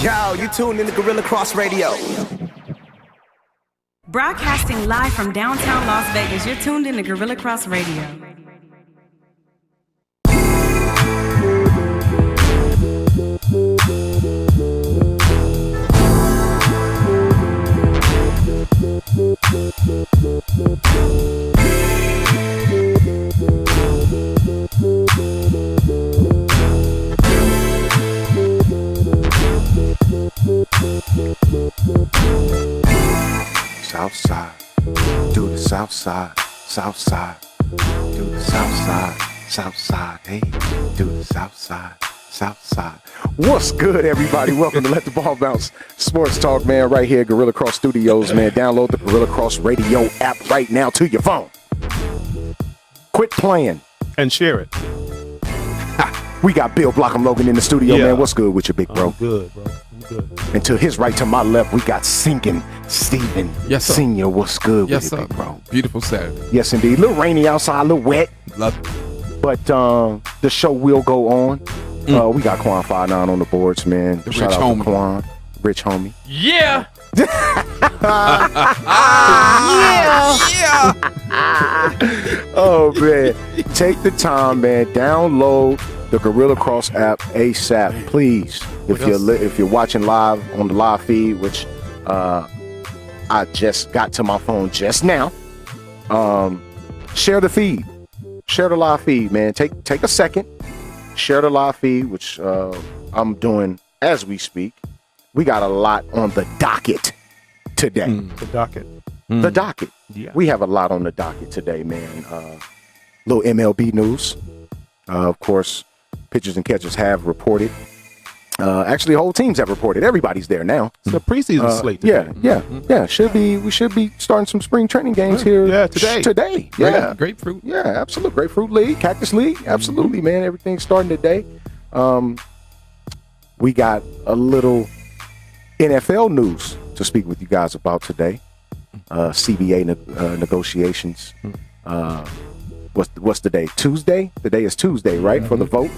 Yo, you tuned in to Gorilla Cross Radio. Broadcasting live from downtown Las Vegas, you're tuned in to Gorilla Cross Radio. South side, do the south side, south side, do the south side, south side, hey, do the south side, south side. What's good, everybody? Welcome to Let the Ball Bounce Sports Talk, man, right here at Gorilla Cross Studios, man. Download the Gorilla Cross Radio app right now to your phone. Quit playing. And share it. We got Bill Blockham Logan in the studio, man. What's good with you, big bro? I'm good, bro. I'm good. And to his right, to my left, we got Sinking Steven Senior. What's good with you, big bro? Beautiful Saturday. Yes, indeed. A little rainy outside, a little wet. Love it. But the show will go on. We got Quan 59 on the boards, man. The Shout rich out homie. to Quan, rich homie. Yeah. Oh man, take the time, man. Download the Gorilla Cross app ASAP, please. If you're watching live on the live feed, which I just got to my phone just now, share the feed, share the live feed, man. Take a second, share the live feed, which I'm doing as we speak. We got a lot on the docket today. The docket. The docket. Yeah. We have a lot on the docket today, man. Little MLB news. Of course, pitchers and catchers have reported. Actually, whole teams have reported. Everybody's there now. It's the preseason slate today. Yeah. We should be starting some spring training games here. Yeah, today. Today. Yeah. Grapefruit. Yeah, absolutely. Grapefruit League, Cactus League. Absolutely, man. Everything's starting today. We got a little NFL news to speak with you guys about today. CBA negotiations. What's the day? Tuesday? The day is Tuesday, right? For the vote.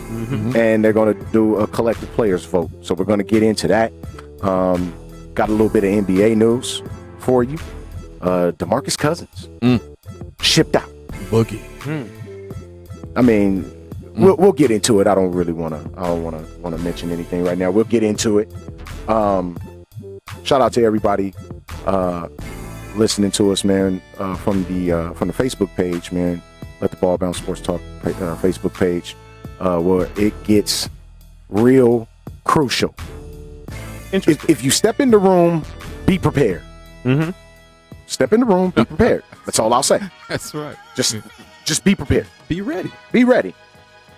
And they're going to do a collective players vote. So we're going to get into that. Got a little bit of NBA news for you. DeMarcus Cousins shipped out. Boogie. I mean, we'll get into it. I don't want to mention anything right now. We'll get into it. Shout out to everybody listening to us, man, from the Facebook page, man. Let the Ball Bounce Sports Talk Facebook page, where it gets real crucial. If you step in the room, be prepared. Step in the room, be prepared. That's all I'll say. That's right. Just be prepared. Be ready. Be ready.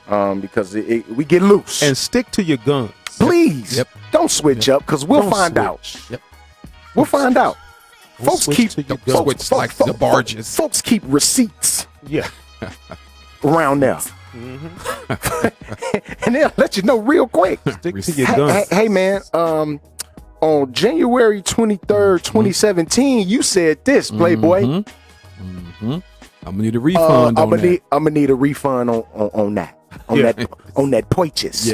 Because we get loose. And stick to your guns. Please, don't switch up, because we'll find out. Yep. We'll find out. Folks switch keep to your guns. Switch like the barges. Folks keep receipts Yeah. around there. And they'll let you know real quick. Stick to your guns. Hey, man, on January 23rd, 2017, you said this, Playboy. I'm gonna need a refund on that. I'm gonna need a refund on that. On that purchase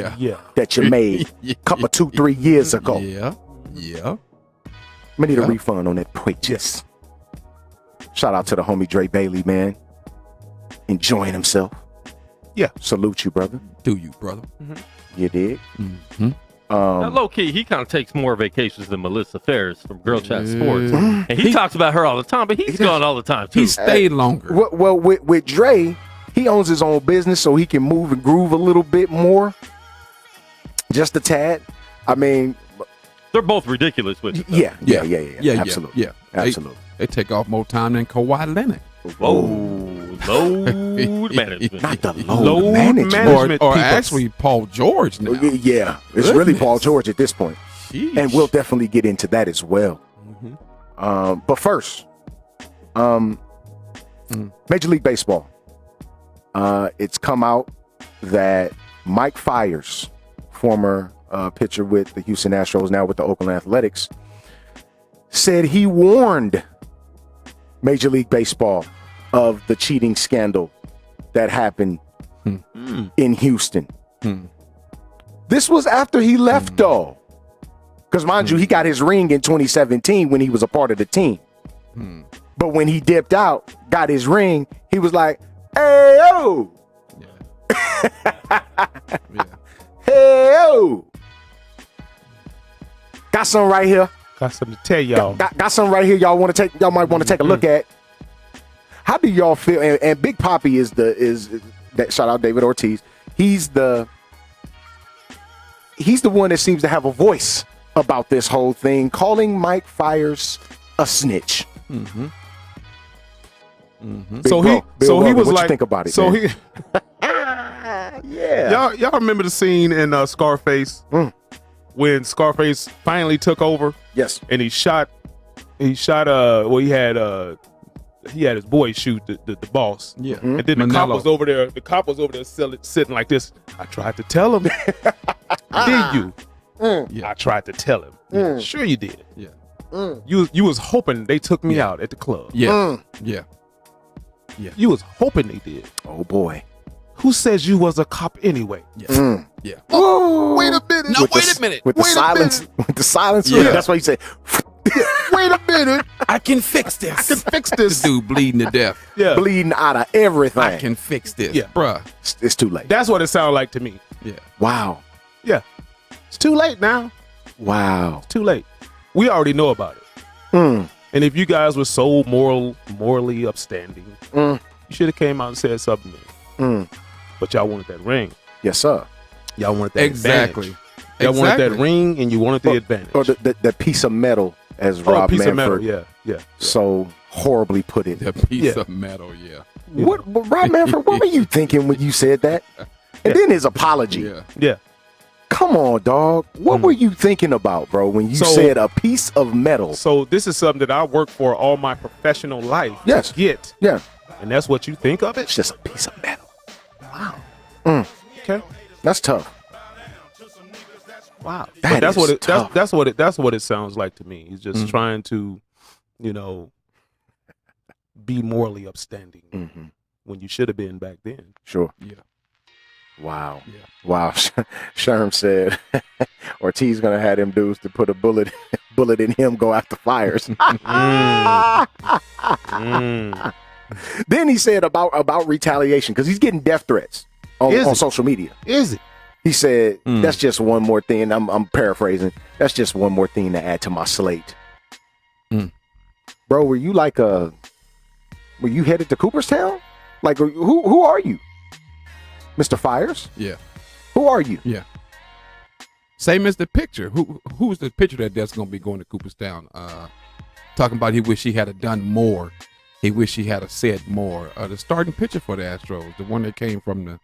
that you made a couple 2-3 years ago. Yeah. I'm gonna need a refund on that purchase. Shout out to the homie Dre Bailey, man. Enjoying himself. Yeah. Salute you, brother. Do you, brother? You did. Now, low key, he kind of takes more vacations than Melissa Ferris from Girl Chat Sports, and he talks about her all the time. But he's gone all the time too. He stayed longer. Well, with Dre, he owns his own business, so he can move and groove a little bit more. Just a tad. I mean, they're both ridiculous with it. Yeah. Absolutely. Yeah. Absolutely. They take off more time than Kawhi Leonard. Whoa, load management. Not the load management. Or actually Paul George now. Yeah, it's really Paul George at this point. Sheesh. And we'll definitely get into that as well. But first, Major League Baseball. It's come out that Mike Fiers, former pitcher with the Houston Astros, now with the Oakland Athletics, said he warned Major League Baseball of the cheating scandal that happened in Houston. This was after he left, though. Because mind you, he got his ring in 2017 when he was a part of the team. But when he dipped out, got his ring, he was like, hey, yo. Yeah. Hey, yo. Got some right here. Got something to tell y'all. Got some right here. Y'all might want to take a look at. How do y'all feel? And Big Papi is that. Shout out David Ortiz. He's the one that seems to have a voice about this whole thing, calling Mike Fiers a snitch. So he was what like, you think about it? So man? yeah. Y'all remember the scene in Scarface when Scarface finally took over? Yes. And he shot. He had his boy shoot the boss. Yeah. And then the cop was over there. The cop was over there sitting like this. I tried to tell him. Did you? Yeah. I tried to tell him. Yeah. Sure you did. Yeah. You was hoping they took me out at the club. Yeah. Yeah. You was hoping they did. Oh boy. Who says you was a cop anyway? Yeah. Yeah. Oh, wait a minute. No, wait a minute. With the silence. With the silence. Yeah. That's why you say. Wait a minute. I can fix this. I can fix this. Dude bleeding to death. Yeah. Bleeding out of everything. I can fix this. Yeah. Bruh. It's too late. That's what it sounded like to me. Yeah. Wow. Yeah. It's too late now. Wow. It's too late. We already know about it. And if you guys were so morally upstanding, you should have came out and said something. But y'all wanted that ring. Yes, sir. Y'all wanted that Exactly. Y'all wanted that ring and you wanted the advantage. Or the piece of metal, as Rob piece Manfred of metal. Yeah. so horribly put it. The piece of metal, yeah. What Rob Manfred, what were you thinking when you said that? And then his apology. Yeah. Come on, dog. What were you thinking about, bro, when you said a piece of metal? So this is something that I work for all my professional life. Yes. To get. Yeah. And that's what you think of it? It's just a piece of metal. Wow. Okay. That's tough. Wow. That That's is what it tough. that's what it sounds like to me. He's just trying to, be morally upstanding when you should have been back then. Sure. Yeah. Wow. Yeah. Wow. Sherm said Ortiz gonna have them dudes to put a bullet in him, go after Fiers. Then he said about retaliation, because he's getting death threats on social media. Is it? He said, that's just one more thing. I'm paraphrasing. That's just one more thing to add to my slate. Bro, were you headed to Cooperstown? Like, who are you? Mr. Fiers? Yeah. Who are you? Yeah. Same as the picture. Who's the picture that's going to be going to Cooperstown? Talking about he wish he had done more. He wish he had said more. The starting pitcher for the Astros, the one that came from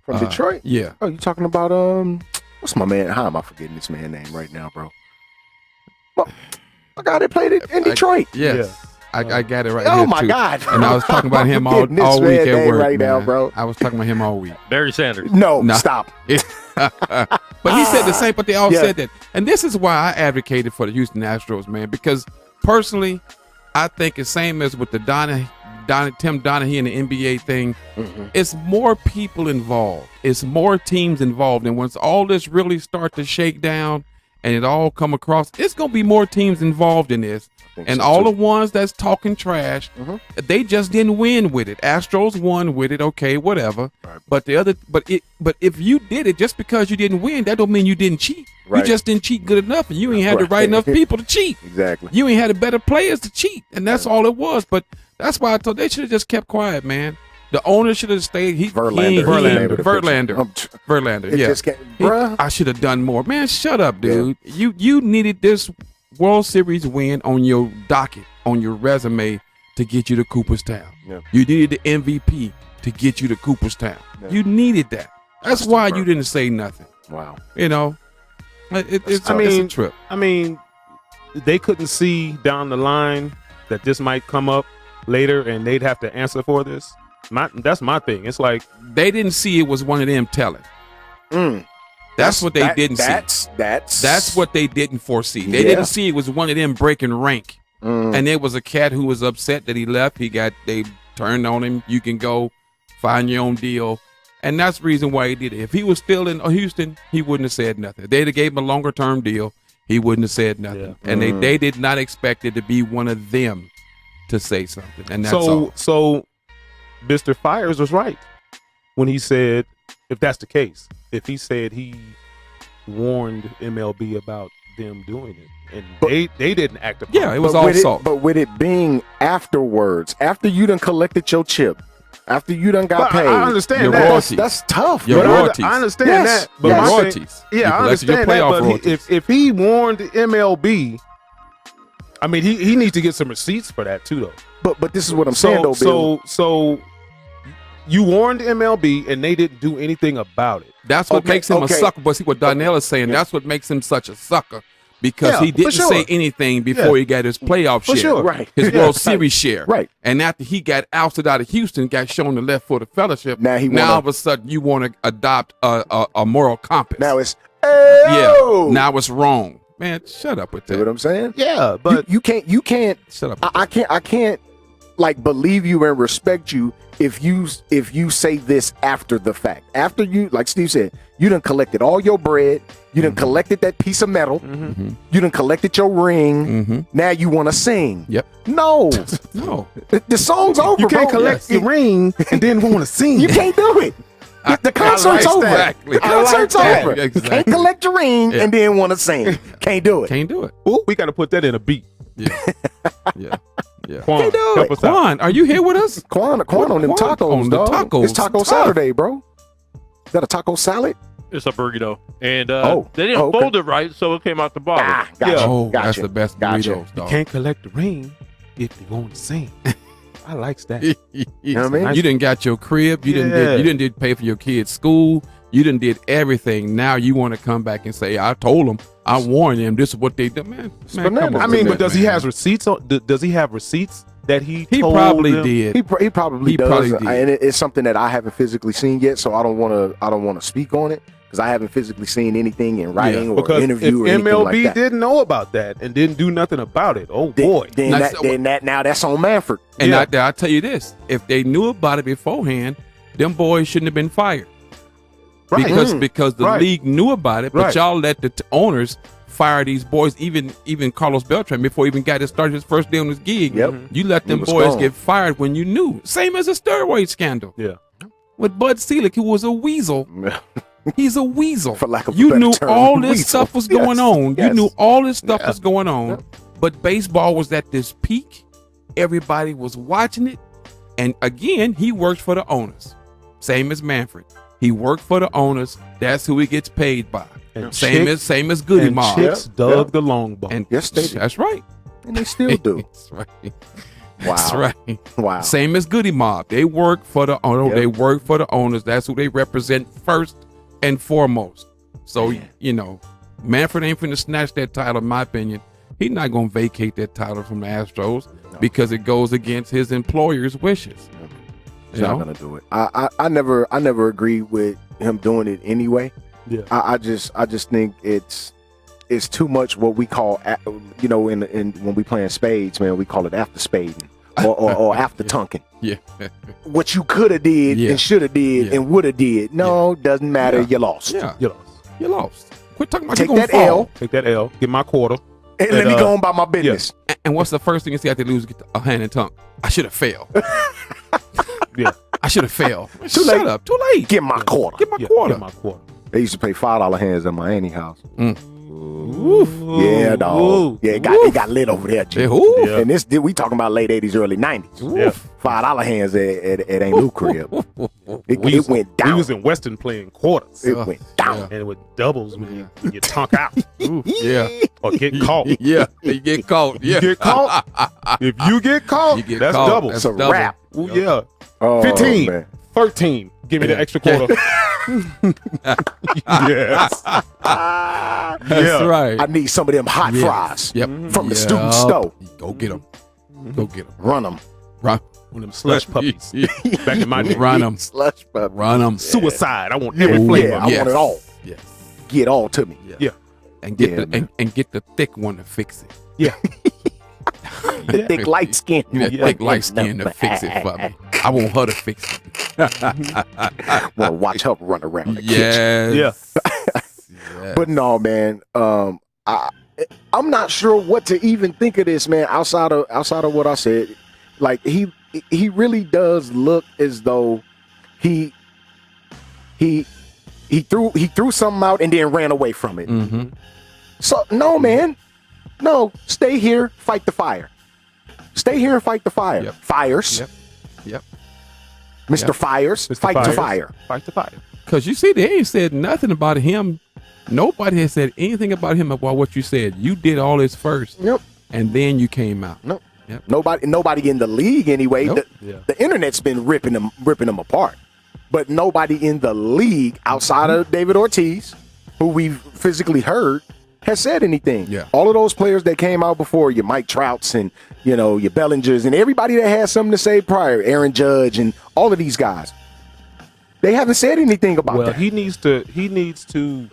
Detroit? Yeah. Oh, you talking about what's my man? How am I forgetting this man's name right now, bro? Well, my guy that played it in Detroit. Yes. Yeah. I got it right Oh here, my too. God! And I was talking about him all week at work, right now, man. bro. I was talking about him all week. Barry Sanders. No, stop. But he said the same. But they all said that, and this is why I advocated for the Houston Astros, man. Because personally, I think the same as with the Tim Donaghy and the NBA thing. It's more people involved. It's more teams involved, and once all this really start to shake down and it all come across, it's gonna be more teams involved in this. And so all too. the ones that's talking trash, they just didn't win with it. Astros won with it, okay, whatever. Right. But if you did it just because you didn't win, that don't mean you didn't cheat. Right. You just didn't cheat good enough, and you ain't had the right enough people to cheat. Exactly. You ain't had the better players to cheat, and that's all it was. But that's why I told they should have just kept quiet, man. The owner should have stayed. Verlander. It Yeah, just bruh. I should have done more, man. Shut up, dude. You needed this World Series win on your docket, on your resume to get you to Cooperstown. Yeah. You needed the MVP to get you to Cooperstown. Yeah. You needed that. That's why you didn't say nothing. Wow. It's a trip. I mean, they couldn't see down the line that this might come up later and they'd have to answer for this. That's my thing. It's like they didn't see it was one of them telling. That's what they didn't see. That's what they didn't foresee. They didn't see it was one of them breaking rank. And there was a cat who was upset that he left. They turned on him. You can go find your own deal. And that's the reason why he did it. If he was still in Houston, he wouldn't have said nothing. They'd have gave him a longer term deal. he wouldn't have said nothing. And they did not expect it to be one of them to say something. And that's all. So Mr. Fires was right when he said, if that's the case, if he said he warned MLB about them doing it, and they didn't act upon it was all salt. But with it being afterwards, after you done collected your chip, after you done got paid, I understand your that. royalties. That's tough. Your bro. royalties. I understand Yes. that. But Yes. my thing- royalties. You yeah, I collected your understand that. playoff But royalties. if he warned MLB, I mean, he needs to get some receipts for that too, though. But this is what I'm saying, though, Bill. So you warned MLB and they didn't do anything about it. That's what makes him a okay. sucker. But see what Donnell is saying, that's what makes him such a sucker. Because he for didn't sure. say anything before he got his playoff share. sure. Right. His Yeah, World Series share. Right. And after he got ousted out of Houston, got shown the left foot of fellowship, Now all of a sudden you want to adopt a moral compass. Now it's Now it's wrong. Man, shut up with See that. what I'm saying? Yeah, but you can't. Shut up. I can't like believe you and respect you if you say this after the fact. After you, like Steve said, you done collected all your bread. You done collected that piece of metal. You done collected your ring. Now you want to sing. Yep. No. No. The song's over, you can't bro. collect your ring and then want to sing. You can't do it. The concert's over. Exactly. The concert's I like over. that. You can't collect your ring and then want to sing. Can't do it. Can't do it. Ooh, we got to put that in a beat. Yeah. Yeah. Yeah. Quan, Can't do help it. us out. Quan, are you here with us? Quan on them Quan tacos, on the dog. tacos. It's Taco Tough. Saturday, bro. Is that a taco salad? It's a burrito, and they didn't okay. fold it right, so it came out the bottom. Gotcha. Oh, gotcha. that's the best Gotcha. burritos, dog. Can't collect the ring if you want to sing. I likes that. You know what I mean? You didn't got your crib. You Yeah. didn't pay for your kids' school. You didn't did everything. Now you want to come back and say, I told them, I warned them. This is what they did. Man, come bananas. on I with mean, that, but does he man. have receipts? Does he have receipts that he told probably them? did. He probably He does, probably did. and it's something that I haven't physically seen yet, so I don't want to speak on it because I haven't physically seen anything in writing or Because if interview or anything MLB like that. didn't know about that and didn't do nothing about it, oh Then- boy. then now that's on Manfred. And Yeah. I'll tell you this: if they knew about it beforehand, them boys shouldn't have been fired. Right. Because the Right. league knew about it, but Right. y'all let the owners fire these boys. Even Carlos Beltran, before he even got started his first day on his gig, Yep. you let them was boys gone. get fired when you knew. Same as a steroid scandal Yeah. with Bud Selig, who was a weasel. He's a weasel. For lack of a you better knew term, all this weasel. stuff was Yes, going on. yes. You knew all this stuff was going on. But baseball was at this peak. Everybody was watching it. And again, he worked for the owners. Same as Manfred. He worked for the owners. That's who he gets paid by. And Same as Goody and Mob. Chicks dug the long ball. And Yes, they do. that's right. And they still do. That's right. Wow. That's right. Wow. Same as Goody Mob. They work for the owner. Yep. They work for the owners. That's who they represent first and foremost. So, Manfred ain't finna snatch that title, in my opinion. He's not going to vacate that title from the Astros because it goes against his employer's wishes. He's not gonna do it. I never agree with him doing it anyway. Yeah. I just think it's too much what we call in when we play in spades, man, we call it after spading or after tunking. Yeah. What you could have did Yeah. and should have did Yeah. and would have did. No, doesn't matter. Yeah. You lost. Yeah. You lost. You lost. Quit talking about Take you gonna that fall. L. Take that L. Get my quarter. And let me And, go on about my business. And what's the first thing you see after they lose? Get a hand and tongue. I should have failed. Yeah. I should have failed. Too late. Shut up. Too late. Get my quarter. Get my Yeah, quarter. Get my quarter. They used to pay $5 hands at my auntie's house. Ooh. Yeah, dog. Ooh. Yeah, it got lit over there, G. Yeah, who? Yeah. And we talking about late 80s, early 90s. Yeah. $5 hands at Aunt Lou crib. It was- went down. We was in Weston playing quarters. It went down. And with doubles when you tonk out Yeah. or get caught. Yeah. You get caught. Yeah. You get caught. If you get caught, You get that's caught. double. That's It's a double. wrap. Ooh, yeah. Oh, 15. man. 13. Give me the extra quarter. Yes. That's Yeah. right. I need some of them hot fries Yep. from the Yep. student store. Go get them. Go get them. Run them. Run. One of them slush puppies. Back in my day. Run them. Slush puppy. Run them. Suicide. I want every Oh, flavor. Yeah, I Yes. want it all. Yes. Get all to me. Yeah. And get Yeah, the man. and get the thick one to fix it. Yeah. The thick light skin. That thick light skin to fix it for me. I want her to fix it. Want to watch her run around the kitchen. Yes. Yeah. Yes. But no, man. I'm not sure what to even think of this, man. Outside of what I said, like he really does look as though he threw something out and then ran away from it. Mm-hmm. So no, man, no, stay here, fight the fire. Stay here and fight the fire. Yep. Fires. Yep. Mr. Yep. Fires, Mr. fight Fires. the fire. Fight the fire. Because you see, they ain't said nothing about him. Nobody has said anything about him about what you said. You did all this first. Yep. And then you came out. Nope. Yep. Nobody in the league anyway. Nope. The internet's been ripping them apart. But nobody in the league outside of David Ortiz, who we've physically heard, has said anything. Yeah. All of those players that came out before, your Mike Trouts and your Bellingers and everybody that had something to say prior, Aaron Judge and all of these guys, they haven't said anything about that. He needs to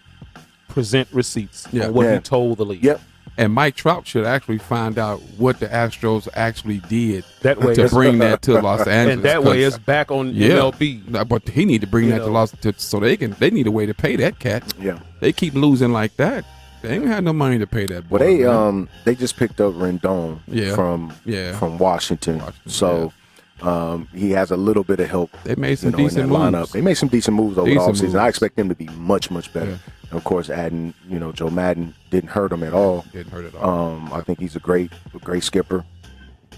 present receipts on what he told the league. Yep. And Mike Trout should actually find out what the Astros actually did That way to bring that to Los Angeles. And that way it's back on MLB. But he need to bring that to Los so they need a way to pay that cat. Yeah. They keep losing like that. They ain't had no money to pay that boy. Well, they just picked up Rendon from Washington. So he has a little bit of help. They made some in that decent lineup. moves. They made some decent moves over the offseason. I expect them to be much, much better. Yeah. And of course, adding Joe Madden didn't hurt him at all. Didn't hurt at all. I think he's a great skipper.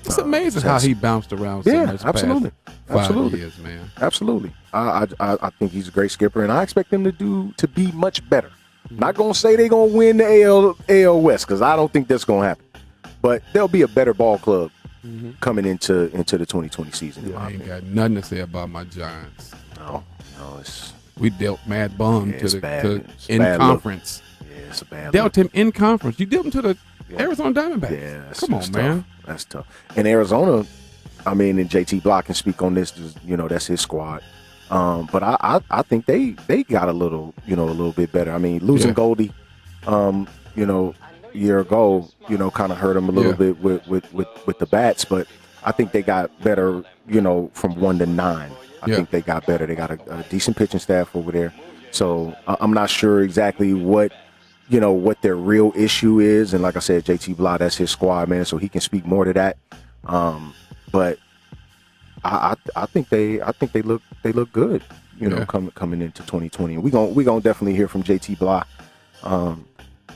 It's amazing how he bounced around so much absolutely. past 5 Absolutely. years, man. Absolutely. I think he's a great skipper, and I expect them to be much better. Not gonna say they're gonna win the AL West, because I don't think that's gonna happen. But they'll be a better ball club coming into the 2020 season. I ain't got nothing to say about my Giants. No, it's We dealt mad bum it's bad. It's a in bad conference. it's a bad Dealt him in conference. You dealt him to the Arizona Diamondbacks. Yeah, Come on, that's man. Tough. That's tough. In Arizona, I mean, and JT Block can speak on this. That's his squad. But I think they got a little bit better. I mean, losing Goldie, year ago, kind of hurt him a little bit with the bats. But I think they got better, from 1 to 9. I think they got better. They got a decent pitching staff over there. So I'm not sure exactly what their real issue is. And like I said, JT Blah, that's his squad, man. So he can speak more to that. But I think they look good, coming into 2020. We gonna definitely hear from JT Blah,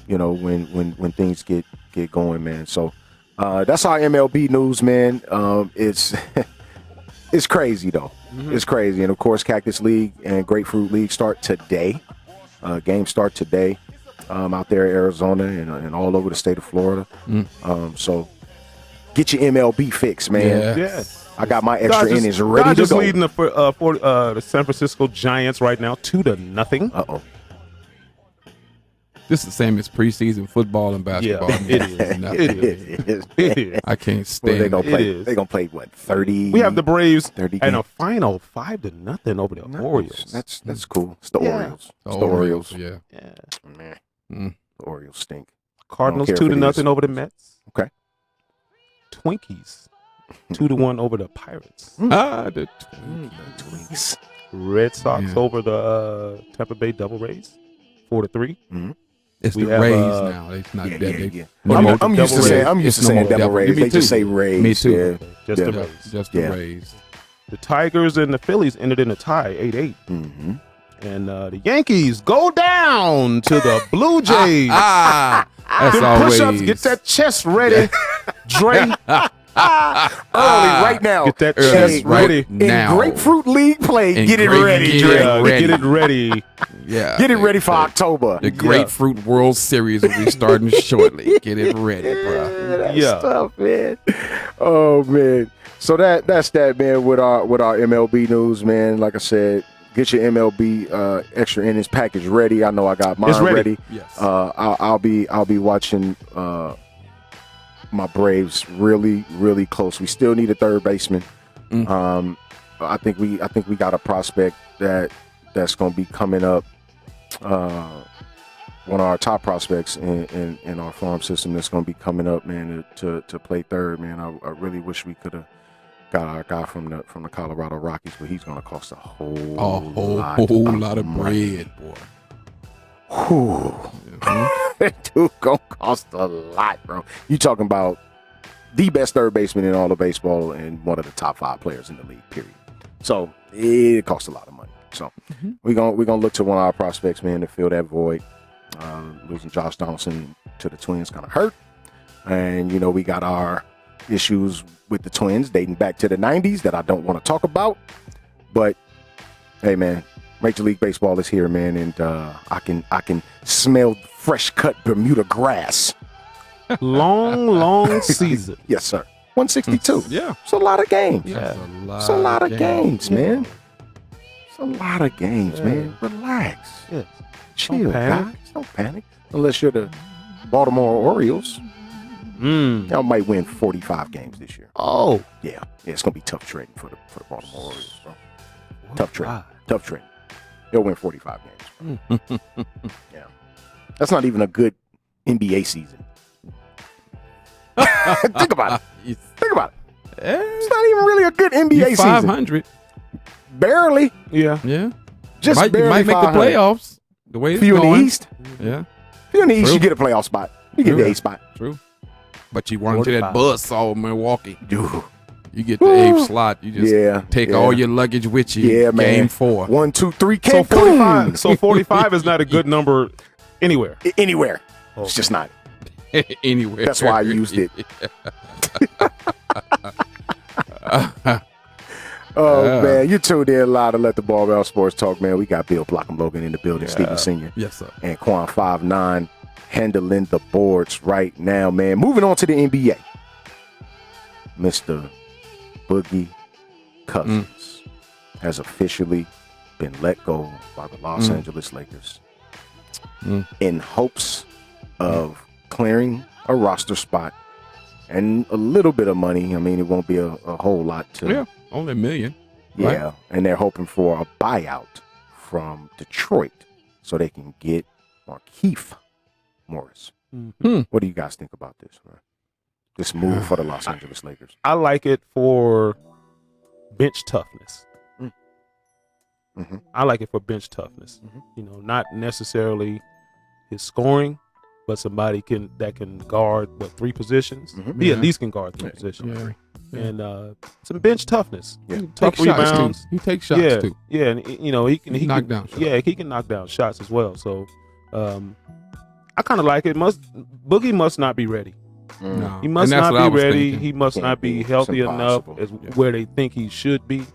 when things get going, man. So that's our MLB news, man. It's crazy though. It's crazy, and of course, Cactus League and Grapefruit League start today. Games start today out there in Arizona and all over the state of Florida. So get your MLB fix, man. Yeah. I got my extra innings ready to Dodgers go. leading the San Francisco Giants right now 2-0. Uh-oh. This is the same as preseason football and basketball. Yeah, it is. It is. I can't stand They gonna It play. is. They gonna play what 30? We have the Braves 30 and a games. final 5-0 over the Orioles. That's cool. It's the Yeah. Orioles. It's the Orioles. Yeah. Man, Mm. the Orioles stink. Cardinals care if it 2-0 is. over the Mets. Okay. Twinkies 2-1 over the Pirates. The Twinks. Red Sox Yeah. over the Tampa Bay Devil Rays 4-3. It's We the have, Rays now. It's not Yeah, that. yeah. No I'm more used to Devil saying. Rays. I'm used to It's no saying more Devil Rays. Me They just too. say Rays. Me too. Yeah. Just the Yeah. Rays. Just the Yeah. Rays. The Tigers and the Phillies ended in a tie 8-8. Mm-hmm. And the Yankees go down to the Blue Jays. That's Them always. push-ups, get that chest ready. Dre, Early right now. get that Early chest right ready. now. In Grapefruit League play, In get it Grape- ready, yeah. Dre. Get it ready. Yeah. Get it ready for October. The Grapefruit World Series will be starting shortly. Get it ready, bro. That's Yeah. tough, man. Oh man. So that's that, man. With our MLB news, man. Like I said, get your MLB extra innings package ready. I know I got mine It's ready. Yes. I'll be watching my Braves really, really close. We still need a third baseman. I think we got a prospect that's going to be coming up. One of our top prospects in our farm system that's going to be coming up, man, to play third, man. I really wish we could have got our guy from the Colorado Rockies, but he's going to cost a whole lot of bread, boy. Whew. That dude gonna cost a lot, bro. You talking about the best third baseman in all of baseball and one of the top 5 players in the league, period. So it costs a lot of money. So we're gonna look to one of our prospects, man, to fill that void. Losing Josh Donaldson to the Twins kind of hurt. And, you know, we got our issues with the Twins dating back to the 90s that I don't want to talk about. But, hey, man, Major League Baseball is here, man, and I can smell fresh cut Bermuda grass. Long season. Yes, sir. 162. Yeah. It's a lot of games. Yeah. It's a lot of games, man. It's a lot of games, man. Relax. Yes. Chill, Don't panic. guys. Don't panic. Unless you're the Baltimore Orioles. Y'all might win 45 games this year. Oh. Yeah, it's gonna be tough trading for the Baltimore Orioles, bro. Tough trading. They'll win 45 games. Bro. Yeah, that's not even a good NBA season. Think about it. Think about it. It's not even really a good NBA season. 500. Barely. Yeah. Yeah. Just You barely. might make the 500. playoffs. The way it's If you're in going. the East, Yeah. if you're in the East, True. you get a playoff spot. You get True. the 8th spot. True. But you run into that 45. bus all Milwaukee. Dude. You get the 8th slot. You just take all your luggage with you. Yeah, man. Game 4. 1, 2, 3, So Cancun. 45 is not a good number anywhere. Anywhere. It's just not. Anywhere. That's why I used it. Oh, man. You tuned in live to Let the Ball Out Sports Talk, man. We got Bill Blockham Logan in the building, Stephen Sr. Yes, sir. And Quan 5'9" handling the boards right now, man. Moving on to the NBA. Mr. Boogie Cousins has officially been let go by the Los Angeles Lakers in hopes of clearing a roster spot and a little bit of money. I mean, it won't be a whole lot to... Yeah, only $1 million. Yeah, Right. and they're hoping for a buyout from Detroit so they can get Markieff Morris. What do you guys think about this, man? This move for the Los Angeles Lakers. I like it for bench toughness. I like it for bench toughness. You know, not necessarily his scoring, but somebody that can guard 3 positions. He at least can guard 3 positions. Yeah. And some bench toughness. Yeah. Tough Take shots, rebounds. too. He takes shots too. Yeah, and you know he can knock down shots. Yeah, he can knock down shots as well. So I kind of like it. Boogie must not be ready. No. He must And that's what I not be was ready. thinking. He must Can't not be. be It's healthy enough impossible. as where they think he should be.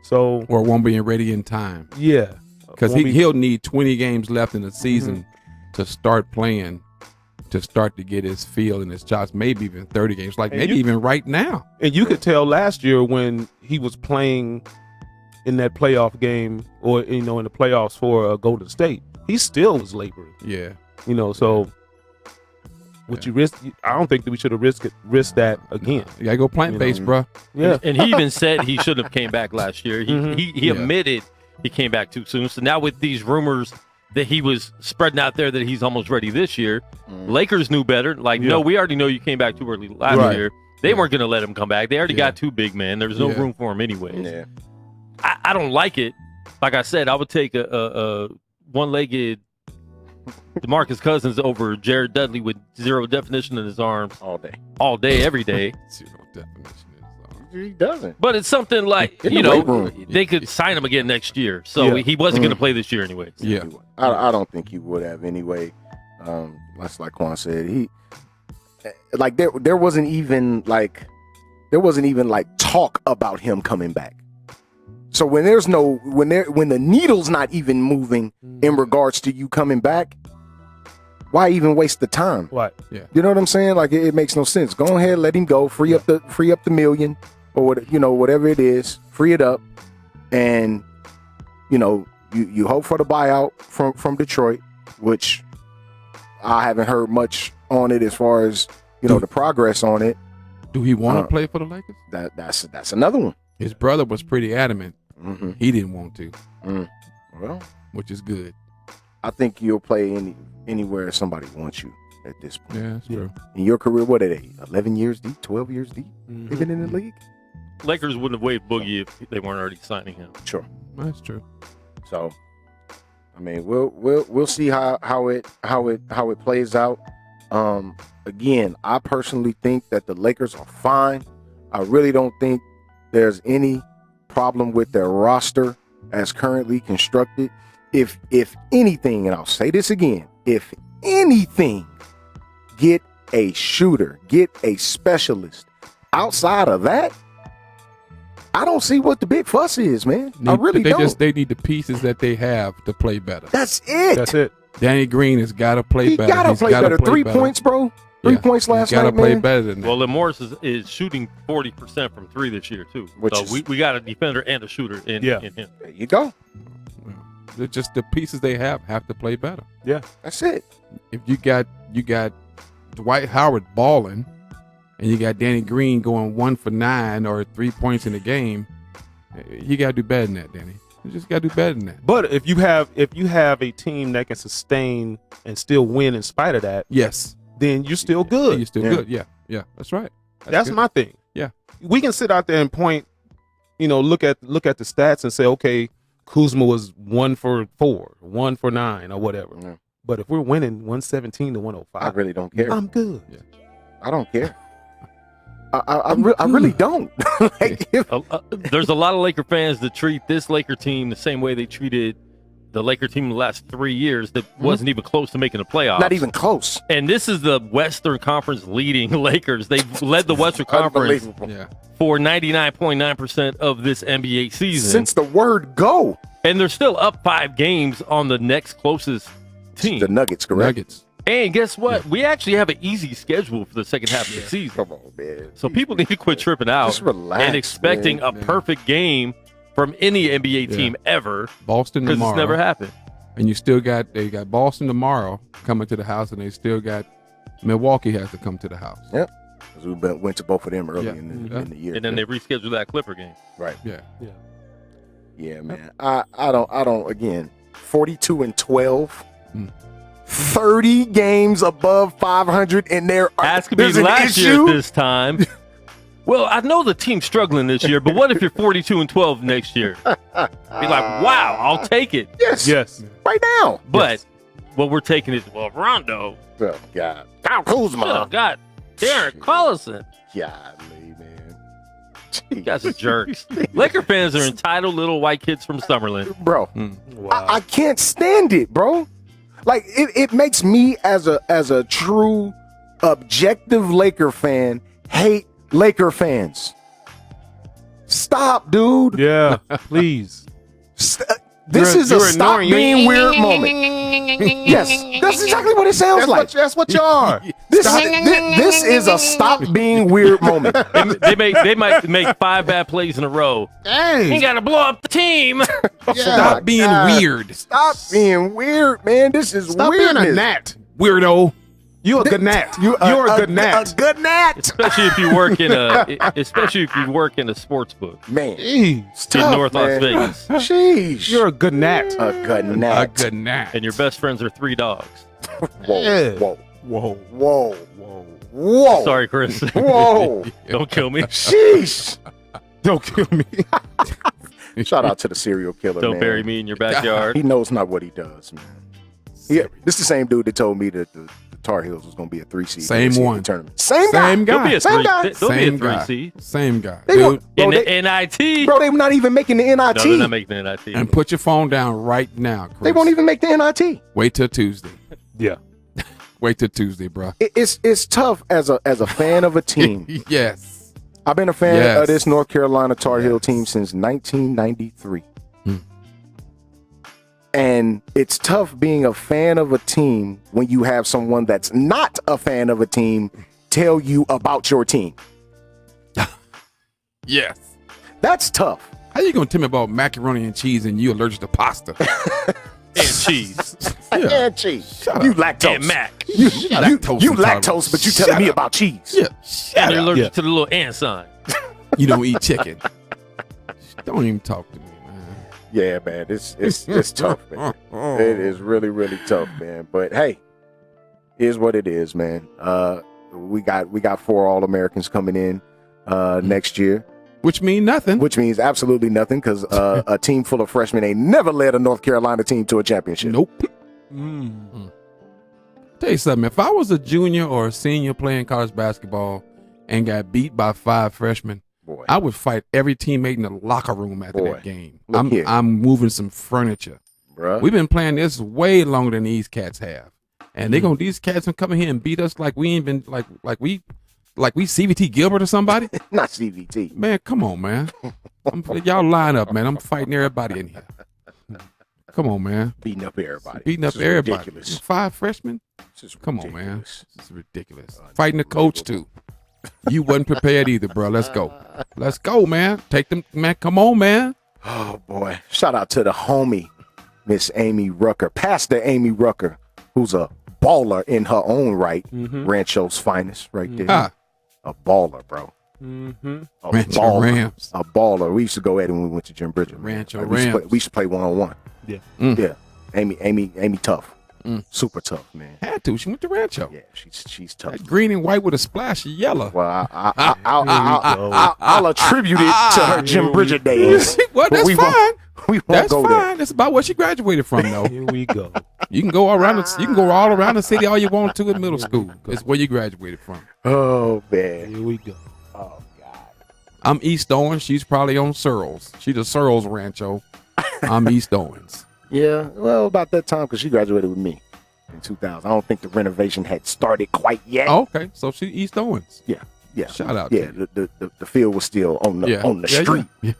So Or won't be ready in time. yeah, Because Won't be- he'll need 20 games left in the season to start playing, to start to get his feel and his shots, maybe even 30 games, like And maybe you- even right now. And you could tell last year when he was playing in that playoff game, or in the playoffs for Golden State, he still was laboring. Yeah. So would you risk? I don't think that we should have risked that again. You got to go plant base, bro. Yeah, And he even said he shouldn't have came back last year. He Yeah. admitted he came back too soon. So now with these rumors that he was spreading out there that he's almost ready this year, Lakers knew better. Like, no, we already know you came back too early last Right. year. They weren't going to let him come back. They already Yeah. got 2 big men. There's no Yeah. room for him anyways. Yeah. I don't like it. Like I said, I would take a one-legged DeMarcus Cousins over Jared Dudley with 0 definition in his arms All day. all day, every day. Zero definition is, He doesn't. But it's something like, In the weight room. they could sign him again next year. So Yeah. he wasn't going to play this year anyways. Yeah. I don't think he would have anyway. That's like Quan said. He like there wasn't even like talk about him coming back. So when the needle's not even moving in regards to you coming back, why even waste the time? Right. You know what I'm saying? Like it makes no sense. Go ahead, let him go. Free up the $1 million or whatever it is. Free it up, and you hope for the buyout from Detroit, which I haven't heard much on it as far as the progress on it. Do he want to play for the Lakers? That's another one. His brother was pretty adamant. He didn't want to, Well, which is good. I think you'll play anywhere somebody wants you at this point. Yeah, that's true. In your career, what are they? 11 years deep, 12 years deep? They've been in the league. Lakers wouldn't have waived Boogie if they weren't already signing him. Sure. That's true. So, I mean, we'll see how it plays out. Again, I personally think that the Lakers are fine. I really don't think there's any problem with their roster as currently constructed. If anything, and I'll say this again, if anything, get a shooter, get a specialist. Outside of that, I don't see what the big fuss is, man. I really don't. They need the pieces that they have to play better. That's it. Danny Green has got to play better. He got to play better. 3 points, bro. 3 points last night, man. Got to play better than that. Well, Morris is shooting 40% from 3 this year, too. We got a defender and a shooter in him. There you go. They're just the pieces they have to play better. Yeah. That's it. If you got Dwight Howard balling and you got Danny Green going 1 for 9 or 3 points in a game, you got to do better than that, Danny. You just got to do better than that. But if you have a team that can sustain and still win in spite of that, yes, then you're still good. You're still good. Yeah, that's right. That's my thing. Yeah, we can sit out there and point, look at the stats and say, okay, Kuzma was 1 for 4, 1 for 9, or whatever. Yeah. But if we're winning 117 to 105, I really don't care. I'm good. Yeah. I don't care. I really don't. There's a lot of Laker fans that treat this Laker team the same way they treated the Laker team in the last 3 years that wasn't even close to making the playoffs. Not even close. And this is the Western Conference leading Lakers. They've led the Western Conference for 99.9% of this NBA season. Since the word go. And they're still up 5 games on the next closest team. The Nuggets, correct? Nuggets. And guess what? We actually have an easy schedule for the second half of the season. Come on, man. So people need to quit tripping out Just relax, and expecting a perfect game from any NBA team ever. Boston tomorrow. Because it's never happened. And they got Boston tomorrow coming to the house, and they still got Milwaukee has to come to the house. Yep. Because we went to both of them early in the year. And then they rescheduled that Clipper game. Right. Yeah, man. I don't again, 42-12. 30 games above 500 and ask me last year at this time. Well, I know the team's struggling this year, but what if you're 42-12 next year? Be like, wow, I'll take it. Yes. Right now. But what we're taking is, Rondo. Oh, God. Kyle Kuzma. Oh, God. Derek Collison. Golly, man. You guys are jerks. Laker fans are entitled little white kids from Summerlin. Bro, wow. I can't stand it, bro. Like, it makes me as a true objective Laker fan hate Laker fans. Stop, dude. Yeah, please. This is a stop being weird moment. Yes, that's exactly what it sounds like. That's what you are. This is a stop being weird moment. They might make 5 bad plays in a row. Dang. You got to blow up the team. Stop being weird. Stop being weird, man. This is Stop weirdness. being a gnat. Weirdo. You're a good gnat. You're a good gnat. A good gnat. Especially if you work in a sports book. Man. Jeez. In North Las Vegas. Jeez. You're a good gnat. A good gnat. A good gnat. And your best friends are 3 dogs. Whoa. Sorry, Chris. Whoa. Don't kill me. Sheesh. Don't kill me. Shout out to the serial killer, Don't man. bury me in your backyard. He knows not what he does, man. Yeah, this is the same dude that told me that the Tar Heels was going to be a 3 seed. Same one. Tournament. Same guy. They'll be a 3 Same guy. seed. Same guy. In the NIT. Bro, they're not even making the NIT. No, they're not making the NIT. And put your phone down right now, Chris. They won't even make the NIT. Wait till Tuesday. Yeah. Wait till Tuesday, bro. It's tough as a fan of a team. Yes. I've been a fan of this North Carolina Tar Heel team since 1993. And it's tough being a fan of a team when you have someone that's not a fan of a team tell you about your team. Yes. That's tough. How you going to tell me about macaroni and cheese and you allergic to pasta? And cheese. And cheese. You lactose. And mac. You lactose lactose, but you telling me about cheese. Yeah. And you're allergic to the little ant sign. You don't eat chicken. Don't even talk to me, man. Yeah, man. It's tough, man. It is really, really tough, man. But hey, here's what it is, man. We got 4 All-Americans coming in next year. Which means nothing. Which means absolutely nothing because a team full of freshmen ain't never led a North Carolina team to a championship. Nope. Tell you something. If I was a junior or a senior playing college basketball and got beat by 5 freshmen, Boy. I would fight every teammate in the locker room after Boy. that game. Look here. I'm moving some furniture. Bruh. We've been playing this way longer than these cats have, and these cats gonna come in here and beat us like we ain't been like we CVT Gilbert or somebody. Not CVT. Man, come on, man. Y'all line up, man. I'm fighting everybody in here. Come on, man. Beating up everybody. Beating up This is everybody. ridiculous. 5 freshmen? This is Come on, man. ridiculous. This is ridiculous. Fighting the coach, too. You wasn't prepared either, bro. Let's go. Let's go, man. Take them, man. Come on, man. Oh, boy. Shout out to the homie, Miss Amy Rucker, Pastor Amy Rucker, who's a baller in her own right. Rancho's finest right there. A baller, bro. A Rancho baller. Rams. A baller. We used to go at it when we went to Jim Bridger. man. Rancho Like, we used to Rams. we used to play one-on-one. Yeah. Yeah. Amy tough. Super tough, man. Had to. She went to Rancho. Yeah, she's tough. That green and white with a splash of yellow. Well, I'll attribute it to her Jim Bridger days. Well, But that's we fine. won't That's go fine. there. That's about what she graduated from, though. Here we go. You can go around. You can go all around the city all you want to in middle school. That's where you graduated from. Oh, man. Here we go. Oh, God. I'm East Owens. She's probably on Searles. She's a Searles Rancho. I'm East Owens. Yeah, well, about that time because she graduated with me in 2000. I don't think the renovation had started quite yet. Oh, okay, so she East Owens. Yeah. Shout out. Yeah, to you. the field was still on the street. Yeah.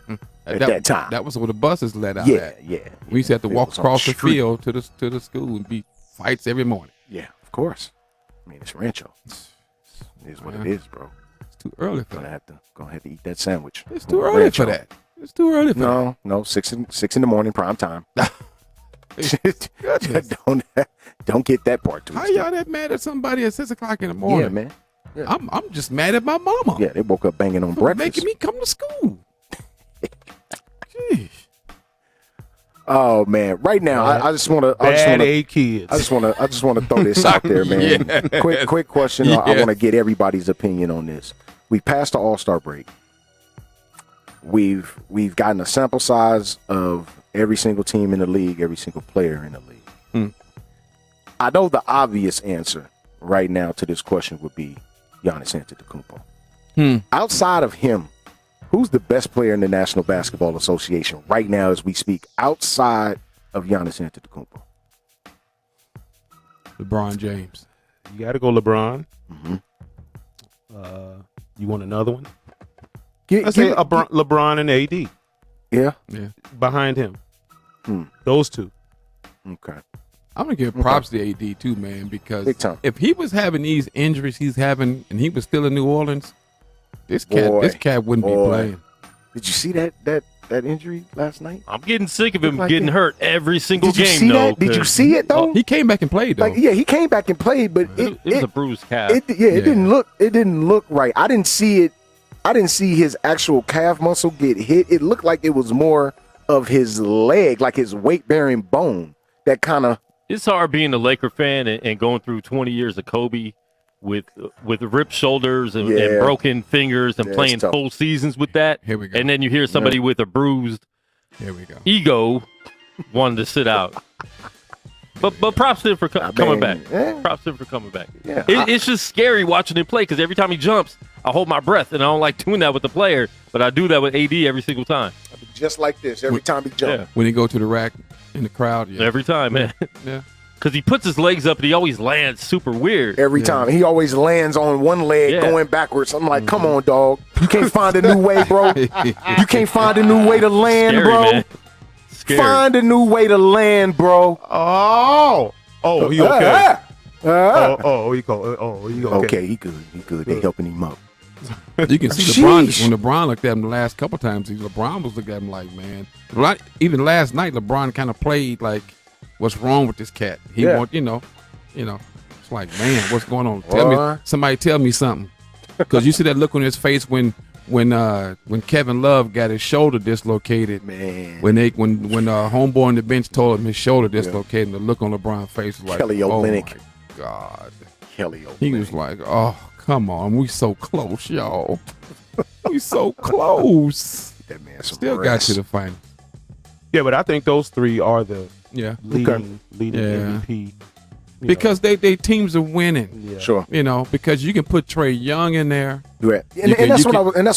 At that time. That was where the buses let out. Yeah, at. yeah. We used to have to It walk was on across the street. field to the school and be fights every morning. Yeah, of course. I mean, it's Rancho. It is what it is, bro. It's too early for Gonna that. have to eat that sandwich. It's too early Rancho. for that. It's too early for that. No, 6 in the morning, prime time. Goodness. don't get that part How twisted. y'all that mad at somebody at 6 o'clock in the morning? Yeah, man. Yeah. I'm just mad at my mama. Yeah, they woke up banging on For breakfast. making me come to school. Jeez. Oh man! Right now, I just want to. Bad A kids. I just want to throw this out there, man. Yeah. Quick question. I want to get everybody's opinion on this. We passed the All-Star break. We've gotten a sample size of every single team in the league, every single player in the league. I know the obvious answer right now to this question would be Giannis Antetokounmpo. Outside of him, who's the best player in the National Basketball Association right now as we speak, outside of Giannis Antetokounmpo? LeBron James. You got to go LeBron. Mhm. You want another one? Give- Let's say give- LeBron and AD Yeah. Yeah. behind him. Hmm. Those two. Okay. I'm gonna give props to AD too, man, because Big time. if he was having these injuries he's having and he was still in New Orleans, this Boy. cat wouldn't be Boy. playing. Did you see that injury last night? I'm getting sick of him Looked like getting it. hurt every single Did you game, see though. that? Did you 'cause see it though? He came back and played though. Like, yeah, he came back and played, but It was a bruised calf. it didn't look right. I didn't see it. I didn't see his actual calf muscle get hit. It looked like it was more of his leg, like his weight bearing bone. That kind of It's hard being a Laker fan and going through 20 years of Kobe with ripped shoulders and broken fingers and Yeah, playing it's tough. full seasons with that. Here we go. And then you hear somebody with a bruised Here we go. ego wanting to sit out. But props to him for coming back. yeah. Props to him for coming back. Yeah. It's just scary watching him play because every time he jumps, I hold my breath, and I don't like doing that with the player, but I do that with AD every single time. just like this every time he jumped. Yeah. When he go to the rack in the crowd, yeah. Every time, man. Yeah. Because he puts his legs up and he always lands super weird. Every time he always lands on one leg Yeah. going backwards. I'm like, come on, dog. You can't find a new way, bro. You can't find a new way to land, Scary, bro. man. Scary. Find a new way to land, bro. Oh, he okay? He He okay. okay. He good. They helping him up. You can see LeBron Sheesh. when LeBron looked at him the last couple times. LeBron was looking at him like, man. Even last night, LeBron kind of played like, "What's wrong with this cat?" He Yeah. want, you know. It's like, man, what's going on? Boy. Somebody tell me something. Because you see that look on his face when Kevin Love got his shoulder dislocated. Man. When homeboy on the bench told him his shoulder dislocated, and the look on LeBron's face was like, Kelly Olynyk. "Oh my God." Kelly He Olynyk. was like, "Oh, come on, we so close, y'all." You so close. That man some Still got rest. to the final. Yeah, but I think those three are the Yeah. leading Yeah. MVP. Because they teams are winning. Yeah. Sure. You know, because you can put Trey Young in there. Right. You And that's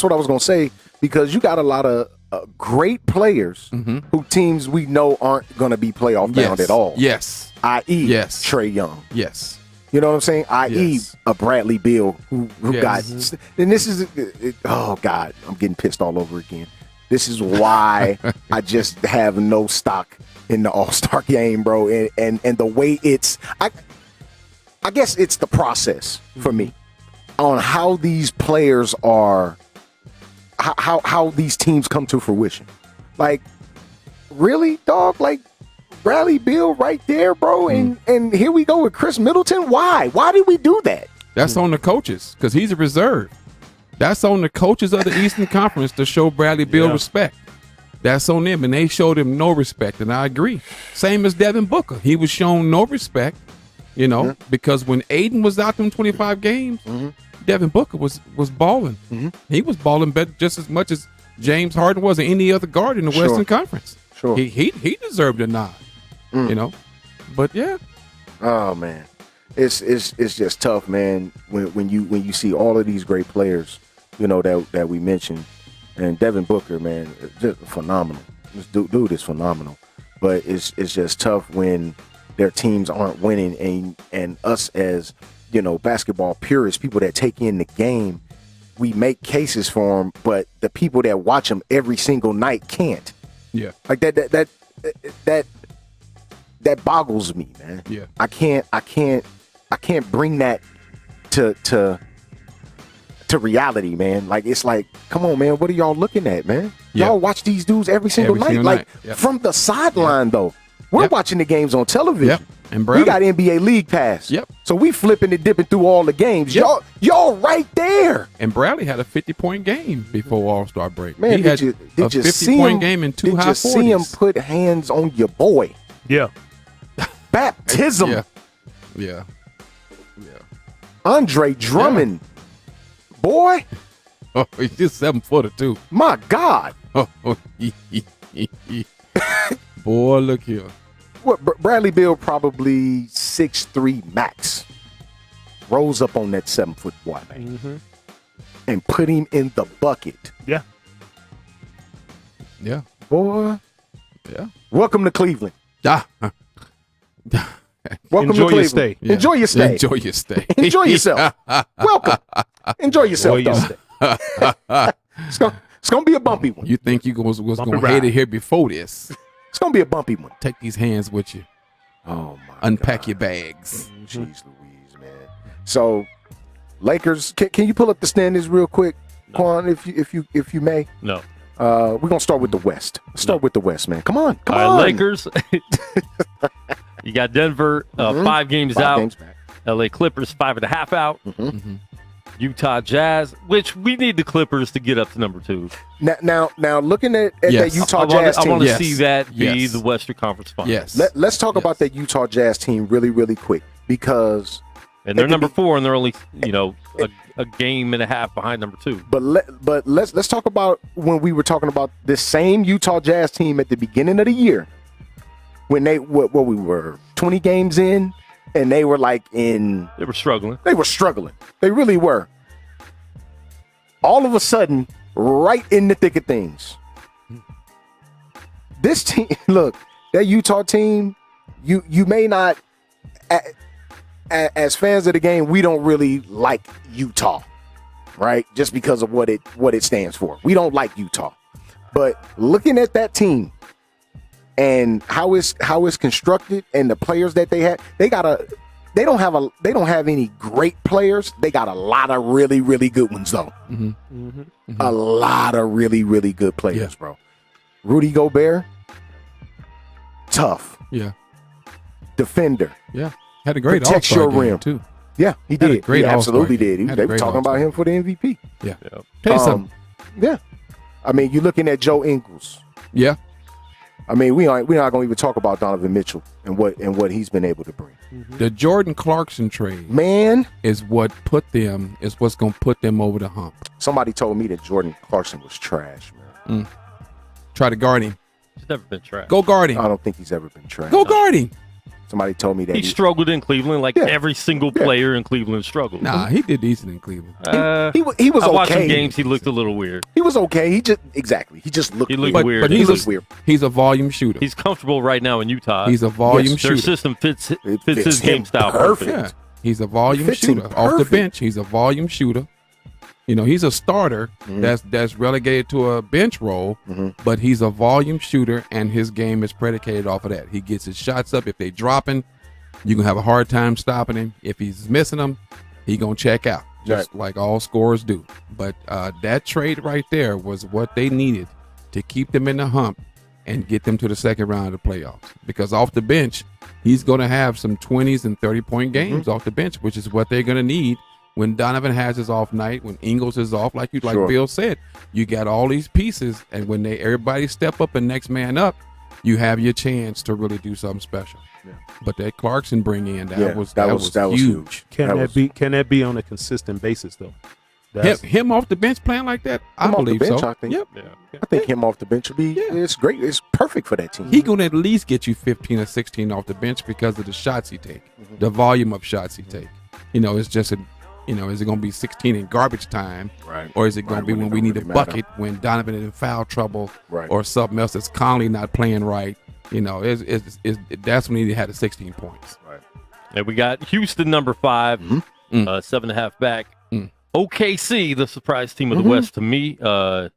what I was going to say, because you got a lot of great players who teams we know aren't going to be playoff bound at all. Yes. I.e. Yes. Trey Young. Yes. You know what I'm saying? I.e. Yes. a Bradley Beal who Yes. got – and this is oh, God, I'm getting pissed all over again. This is why I just have no stock in the All-Star game, bro. And the way it's – I guess it's the process for me on how these players are – how these teams come to fruition. Like, really, dog? Like, Bradley Beal right there, bro, and here we go with Chris Middleton. Why did we do that? That's on the coaches because he's a reserve. That's on the coaches of the Eastern Conference to show Bradley Beal respect. That's on them, and they showed him no respect, and I agree. Same as Devin Booker. He was shown no respect, because when Aiden was out them 25 games, Devin Booker was balling. He was balling better just as much as James Harden was or any other guard in the Western Conference. Sure. He deserved a nod, But yeah. Oh man, it's just tough, man. When you see all of these great players, that we mentioned, and Devin Booker, man, just phenomenal. This dude is phenomenal. But it's just tough when their teams aren't winning, and us as basketball purists, people that take in the game, we make cases for them, but the people that watch them every single night can't. Yeah. Like that boggles me, man. Yeah. I can't bring that to reality, man. Like, it's like, come on, man, what are y'all looking at, man? Yeah. Y'all watch these dudes every single night. Yep. From the sideline though. We're watching the games on television. Yep. And we got NBA League Pass. Yep. So we flipping and dipping through all the games. Yep. Y'all right there. And Bradley had a 50-point game before All-Star break. Man, he had a 50-point game in two high 40s. Did you see him put hands on your boy? Yeah. Baptism. Yeah. Andre Drummond. Boy. Oh, he's just 7-footer too. My God. Boy, look here. What, Bradley Beal probably 6'3" max. Rose up on that 7-foot boy, man. And put him in the bucket. Yeah. Yeah. Boy. Yeah. Welcome to Cleveland. Welcome Enjoy to your Cleveland. stay. Yeah. Enjoy your stay. Enjoy your stay. Enjoy yourself. Welcome. Enjoy yourself, Enjoy your though. It's gonna be a bumpy one. You think you was going to ride. hate it here before this. It's gonna be a bumpy one. Take these hands with you. Oh my Unpack God. your bags. Jeez Louise, man. So, Lakers, can you pull up the standings real quick, Quan, if you may? No. We're gonna start with the West. Start with the West, man. Come on. All right, Lakers. You got Denver 5 games 5 out. games back. LA Clippers 5.5 out. Utah Jazz, which we need the Clippers to get up to number 2. Now, looking at Yes. that Utah Jazz I team. want to Yes. see that be Yes. the Western Conference Finals. Yes. Let's talk about that Utah Jazz team really, really quick, because And they're number 4, and they're only a game and a half behind number 2. But let's talk about when we were talking about this same Utah Jazz team at the beginning of the year, when we were 20 games in, and they were They were struggling. They were struggling. They really were. All of a sudden, right in the thick of things, this team, look, that Utah team, you may not, as fans of the game, we don't really like Utah, right? Just because of what it stands for. We don't like Utah. But looking at that team and how it's constructed and the players that they had, they don't have any great players. They got a lot of really, really good ones though. A lot of really, really good players, bro. Rudy Gobert, tough. Yeah. Defender. Yeah. Had a great Protects All-Star your game rim. too. Yeah, he Had a did. great He All-Star absolutely game. did. Had a They were great talking about All-Star him for the MVP. Yeah. Tell you something. Yeah. I mean, you're looking at Joe Ingles. Yeah. I mean, we're not going to even talk about Donovan Mitchell and what he's been able to bring. The Jordan Clarkson trade, Man, is what's going to put them over the hump. somebody told me that Jordan Clarkson was trash, man. Try to guard him. He's never been trash. Go guard him. I don't think he's ever been trash. Go guard him. Somebody told me that He struggled in Cleveland like Yeah. every single player in Cleveland struggled. Nah, he did decent in Cleveland. he was I watched some okay. games. He looked a little weird. He was okay. He just looked He looked weird. weird. But He he's looked weird. He's a volume shooter. He's comfortable right now in Utah. He's a volume Yes, Their shooter. system fits It his fits game him style perfect. perfect. Yeah, he's a volume Fits him shooter off the perfect. bench. He's a volume shooter. You know, he's a starter that's relegated to a bench role, but he's a volume shooter, and his game is predicated off of that. He gets his shots up. If they dropping, you're gonna have a hard time stopping him. If he's missing them, he gonna check out, just like all scorers do. But that trade right there was what they needed to keep them in the hump and get them to the second round of the playoffs. Because off the bench, he's gonna have some 20s and 30-point games off the bench, which is what they're gonna need. When Donovan has his off night, when Ingles is off, like Sure. Bill said, you got all these pieces, and when everybody step up and next man up, you have your chance to really do something special. Yeah. But that Clarkson bring in, that was was huge. Can That that was- be? Can that be on a consistent basis though? Him off the bench playing like that, I Him off the believe bench, so. I think. Yep. I think him off the bench would be. Yeah. It's great. It's perfect for that team. He gonna at least get you 15 or 16 off the bench because of the shots he take, the volume of shots he take. You know, it's just is it gonna be 16 in garbage time, Right. or is it gonna Right, be when when it we don't need really a matter. bucket, when Donovan is in foul trouble, Right. or something else that's Conley not playing right? You know, that's when he had the 16 points. Right. And we got Houston number 5, 7.5 back. OKC, the surprise team of the West to me, Yeah.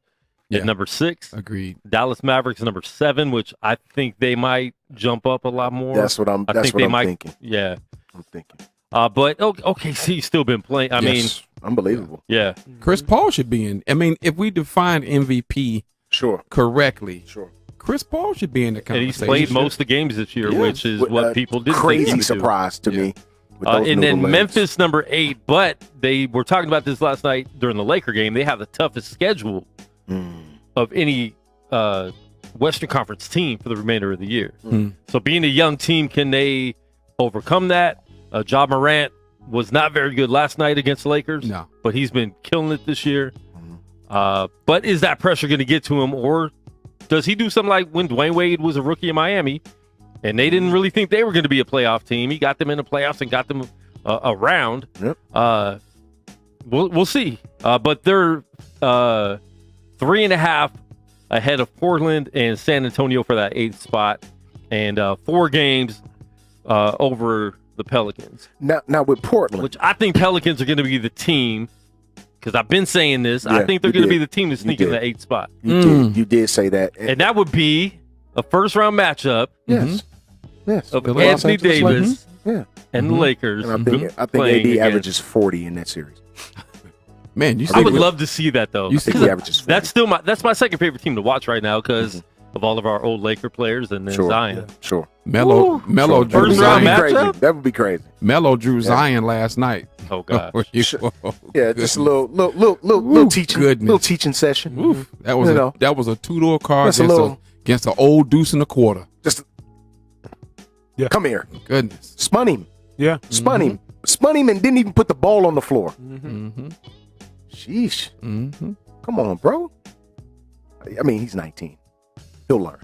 at number 6. Agreed. Dallas Mavericks number 7, which I think they might jump up a lot more. That's what I'm. I That's think what they I'm might. thinking. Yeah. I'm thinking. But OKC's still been playing. I mean, Yes. Unbelievable. yeah. Chris Paul should be in. I mean, if we define MVP Sure. correctly, Sure. Chris Paul should be in the And conversation. he's played most of the games this year, Yeah. which is what people didn't think he Crazy would do. surprise to me. with those And new then legs. Memphis number 8, but they were talking about this last night during the Laker game. They have the toughest schedule of any Western Conference team for the remainder of the year. So being a young team, can they overcome that? Ja Morant was not very good last night against the Lakers, No. but he's been killing it this year. But is that pressure going to get to him, or does he do something like when Dwayne Wade was a rookie in Miami and they didn't really think they were going to be a playoff team? He got them in the playoffs and got them around. Yep. We'll see. But they're 3.5 ahead of Portland and San Antonio for that 8th spot, and 4 games over the Pelicans. Now with Portland, Which I think Pelicans are going to be the team, because I've been saying this. I Yeah, think they're you going to be did. the team to You sneak in did. the 8th spot. you did say that. And that would be a first-round matchup Yes. Yes. of With the Los Anthony Angeles Lakers. Davis Yeah. and the Lakers. And I think playing AD against- averages 40 in that series. Man, you I would see- love to see that, though. You I see think he averages 40. That's still my second favorite team to watch right now because of all of our old Laker players and then Sure. Zion. Sure. Melo Sure. drew First That round would be Zion. crazy. matchup? That would be crazy. Melo drew Zion last night. Oh God. Yeah, just a little teaching, goodness. little teaching session. Oof, that was You a know. that was a 2-door car That's a against little- against an old deuce and a quarter. Just Yeah. come here, Goodness. spun him, Yeah. spun him, and didn't even put the ball on the floor. Sheesh, come on, bro. I mean, he's 19. He'll learn.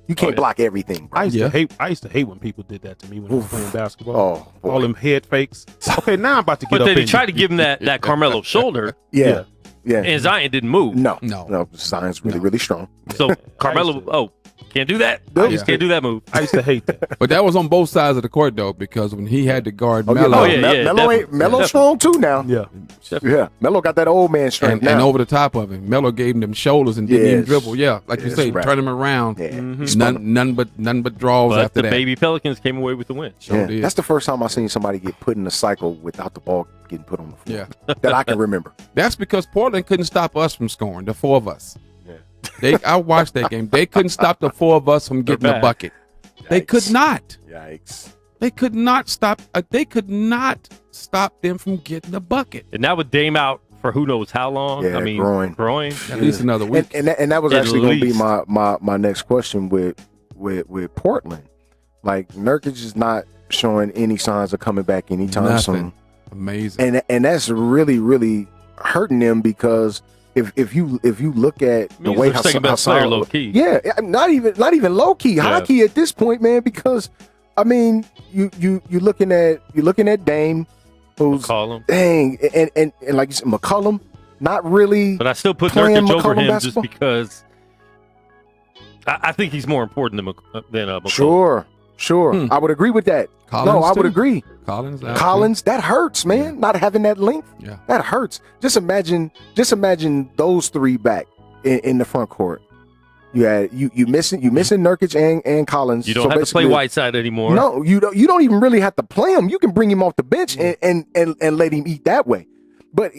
You can't yeah. block everything, bro. I used Yeah. to hate when people did that to me when I was playing basketball. Oh, boy. All them head fakes. Okay, now I'm about to get But up then they in tried to give him that Carmelo shoulder, Yeah, yeah. and Zion didn't move. No. Zion's really strong. So Carmelo, can't do that. Nope. Can't do that move. I used to hate that. But that was on both sides of the court though, because when he had to guard Oh, yeah, Melo, Oh, yeah, yeah, definitely. Melo's strong too now. Yeah. Yeah, Melo got that old man strength and now. over the top of him, Melo gave him them shoulders and didn't even Yes. dribble. Yeah, like you Yes, say, right. turn him around. Yeah, he spun him. None but draws But after the that. baby Pelicans came away with the win. Yeah, did. that's the first time I seen somebody get put in a cycle without the ball getting put on the floor. Yeah. that I can remember. That's because Portland couldn't stop us from scoring. The 4 of us. Yeah. I watched that game. They couldn't stop the 4 of us from getting the back. bucket. They could not. Yikes. They could not stop. They could not stop them from getting the bucket. And that would Dame out for who knows how long. Yeah, I mean, groin. At least another week. And that was At actually going to be least. my next question with with Portland. Like Nurkic is not showing any signs of coming back anytime soon. Amazing. And that's really, really hurting them because if you look at the way how player low key. Yeah, not even low key, high key at this point, man. Because I mean, you looking at Dame, who's McCollum. Dang, and like you said, McCollum, not really. But I still put Nurkic over him basketball. Just because I think he's more important than McCollum. Sure. I would agree with that. Collins would agree. Collins, that hurts, man. Not having that length, that hurts. Just imagine those three back in the front court. You missing Nurkic and Collins. You don't have to play Whiteside anymore. No, you don't even really have to play him. You can bring him off the bench and let him eat that way. But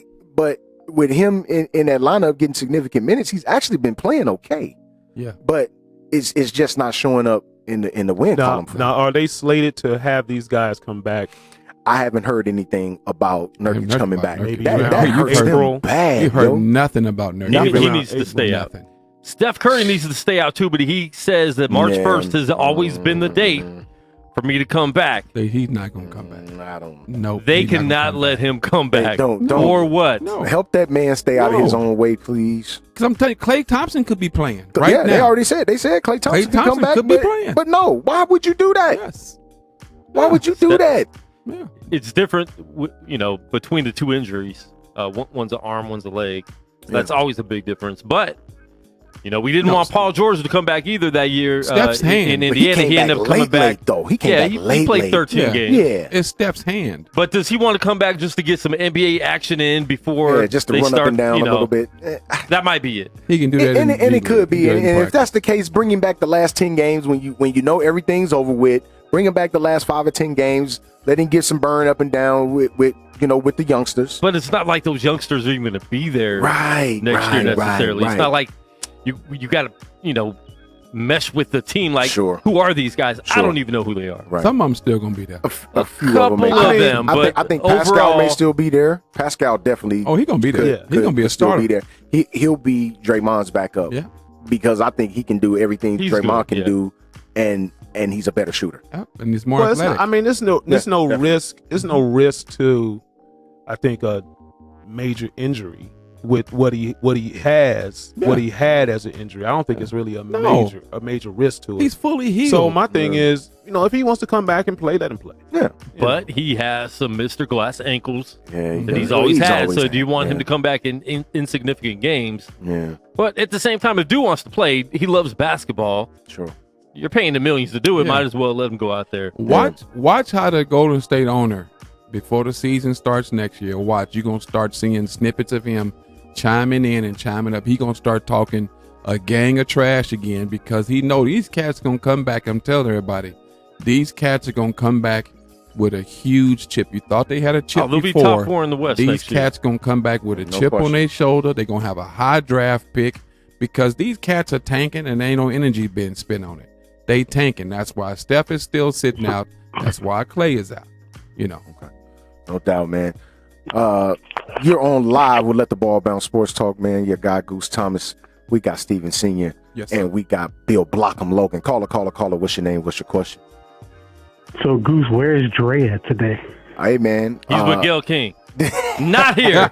with him in that lineup getting significant minutes, he's actually been playing okay. Yeah. But it's just not showing up in the win column. Now, are they slated to have these guys come back? I haven't heard anything about Nurkic coming back. Maybe that hurts them bad. You've heard nothing about Nurkic. He needs to stay out. Steph Curry needs to stay out too, but he says that March 1st has always been the date for me to come back. He's not going to come back. I don't. No, they cannot let him come back. Don't. Or what? No. Help that man stay out of his own way, please. Because I'm telling you, Klay Thompson could be playing right now. They already said. They said Klay Thompson could come back. Could be playing. But no, why would you do that? Yes. Why would you do that? Yeah. It's different, between the two injuries. One's an arm, one's a leg. That's always a big difference. But we didn't want Paul George to come back either that year. Steph's hand. In Indiana, he ended up coming back. Though he came back late. He played 13 games. Yeah, it's Steph's hand. But does he want to come back just to get some NBA action in before? Yeah, just to run up and down a little bit. That might be it. He can do that, and it could be. And if that's the case, bring him back the last 10 games when you know everything's over with. Bring him back the last 5 or 10 games. Let him get some burn up and down with the youngsters. But it's not like those youngsters are even going to be there next year necessarily. Right. It's not like you got to mesh with the team. Like, who are these guys? I don't even know who they are. Right. Some of them still going to be there. A few couple of them. I think Pascal may still be there. Pascal definitely. Oh, he's going to be there. He's going to be a starter. Be there. He'll be Draymond's backup. Yeah. Because I think he can do everything Draymond can do, and he's a better shooter. And he's more athletic. There's no risk. There's no risk to, I think, a major injury with what he had as an injury. I don't think it's really a major risk to it. He's fully healed. So my thing is, if he wants to come back and play, let him play. Yeah. But he has some Mr. Glass ankles that he's always had. So had. do you want him to come back in insignificant games? Yeah. But at the same time, if Dew wants to play, he loves basketball. Sure. You're paying the millions to do it. Might as well let him go out there. Watch how the Golden State owner, before the season starts next year, you're going to start seeing snippets of him chiming in and chiming up. He's going to start talking a gang of trash again because he know these cats are going to come back. I'm telling everybody, these cats are going to come back with a huge chip. You thought they had a chip they'll before. Be top 4 in the West. These cats going to come back with a chip on their shoulder. They're going to have a high draft pick because these cats are tanking and there ain't no energy being spent on it. They tanking. That's why Steph is still sitting out. That's why Klay is out. Okay. No doubt, man. You're on live with Let the Ball Bounce Sports Talk, man. Your guy, Goose Thomas. We got Steven Sr. Yes, sir. And we got Bill Blockham Logan. Caller. What's your name? What's your question? So, Goose, where is Dre at today? Hey, man. He's with Gail King. Not here.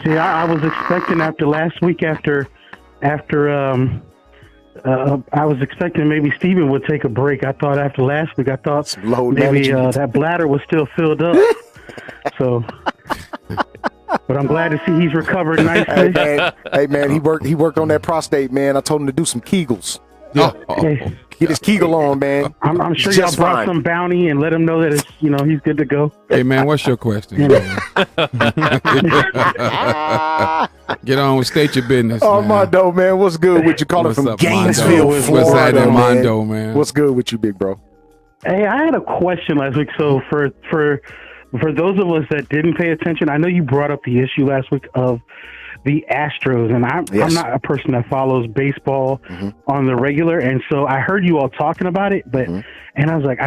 See, I was expecting after last week, after I was expecting maybe Steven would take a break. I thought after last week, maybe that bladder was still filled up. So, but I'm glad to see he's recovered nicely. Hey man, he worked on that prostate, man. I told him to do some Kegels. Hey, get his Kegel on, man. I'm sure y'all brought some bounty and let him know that he's good to go. Hey man, what's your question? Get on, state your business. Oh, man. Mondo, man, what's good with you? Calling from Gainesville, Mondo? Florida. What's that, Mondo, man? What's good with you, big bro? Hey, I had a question last week. So for those of us that didn't pay attention, I know you brought up the issue last week of the Astros, and I'm not a person that follows baseball on the regular, and so I heard you all talking about it, but and I was like,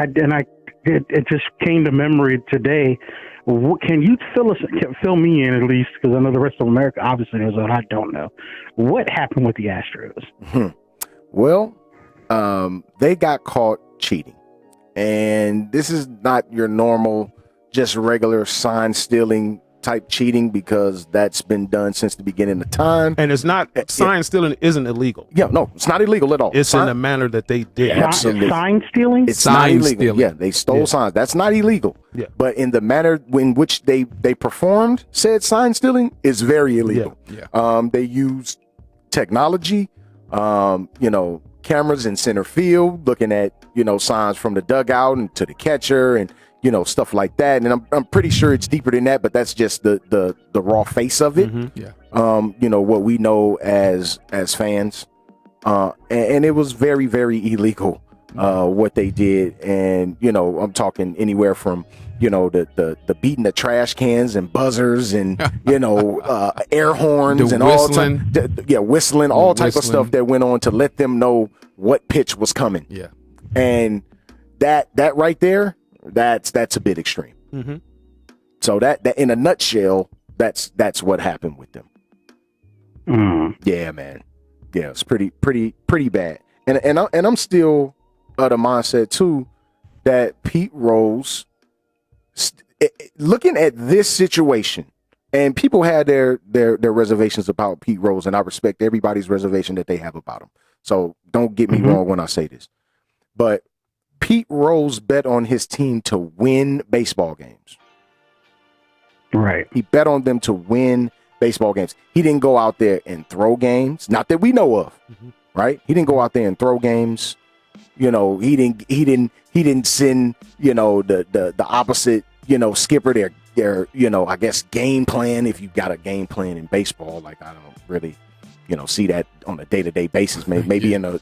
it just came to memory today. Can you fill me in at least, because I know the rest of America obviously knows, and I don't know what happened with the Astros. Well, they got caught cheating. And this is not your normal, just regular sign stealing type cheating, because that's been done since the beginning of time. And it's not, sign stealing isn't illegal. Yeah, no, it's not illegal at all. It's in the manner that they did. Absolutely. Sign stealing? It's not illegal. Yeah, they stole signs. That's not illegal. Yeah. But in the manner in which they performed said sign stealing is very illegal. Yeah. They used technology, cameras in center field, looking at, signs from the dugout and to the catcher and, stuff like that. And I'm pretty sure it's deeper than that, but that's just the raw face of it. Mm-hmm. Yeah. What we know as fans. And it was very, very illegal, what they did. And, I'm talking anywhere from, the beating the trash cans and buzzers and, air horns and whistling. whistling, all type of stuff that went on to let them know what pitch was coming. Yeah. And that right there, that's a bit extreme. Mm-hmm. So that in a nutshell, that's what happened with them. Yeah, man. Yeah, it's pretty bad. And I'm still of the mindset too that Pete Rose, looking at this situation, and people had their reservations about Pete Rose, and I respect everybody's reservation that they have about him. So don't get me wrong when I say this, but Pete Rose bet on his team to win baseball games. Right. He bet on them to win baseball games. He didn't go out there and throw games, not that we know of. Right? He didn't go out there and throw games. He didn't send, the opposite, skipper their I guess game plan. If you've got a game plan in baseball, like I don't really, see that on a day-to-day basis. Maybe in a,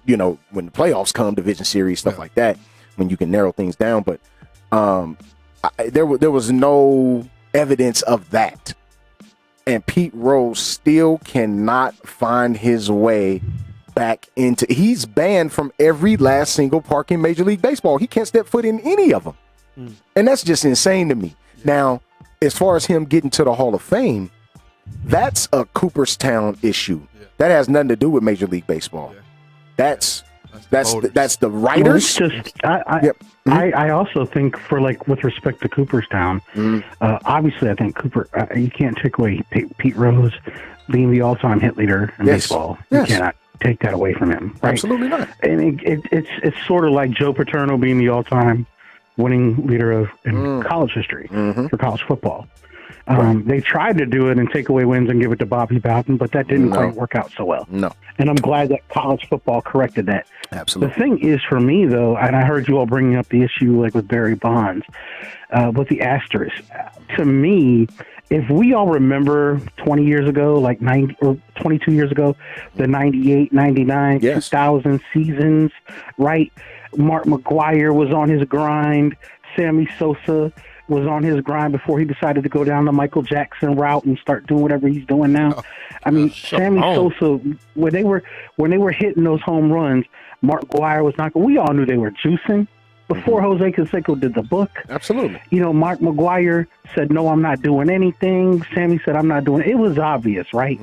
when the playoffs come, division series, stuff like that, when you can narrow things down. But there was no evidence of that. And Pete Rose still cannot find his way back into. He's banned from every last single park in Major League Baseball. He can't step foot in any of them. And that's just insane to me. Now, as far as him getting to the Hall of Fame, that's a Cooperstown issue. That has nothing to do with Major League Baseball. That's the writers. Well, it's just I also think with respect to Cooperstown, obviously I think you can't take away Pete Rose being the all-time hit leader in baseball. You cannot take that away from him. Right? Absolutely not. And it's sort of like Joe Paterno being the all-time winning leader in college history for college football. They tried to do it and take away wins and give it to Bobby Bowden, but that didn't quite work out so well. No. And I'm glad that college football corrected that. Absolutely. The thing is, for me, though, and I heard you all bringing up the issue with Barry Bonds, with the Astros. To me, if we all remember 20 years ago, 22 years ago, the 98, 99, 2000 seasons, right? Mark McGwire was on his grind. Sammy Sosa was on his grind before he decided to go down the Michael Jackson route and start doing whatever he's doing now. Sammy Sosa, when they were hitting those home runs, Mark McGwire was not. We all knew they were juicing before Jose Canseco did the book. Absolutely. Mark McGwire said, "No, I'm not doing anything." Sammy said, "I'm not doing it." It was obvious, right?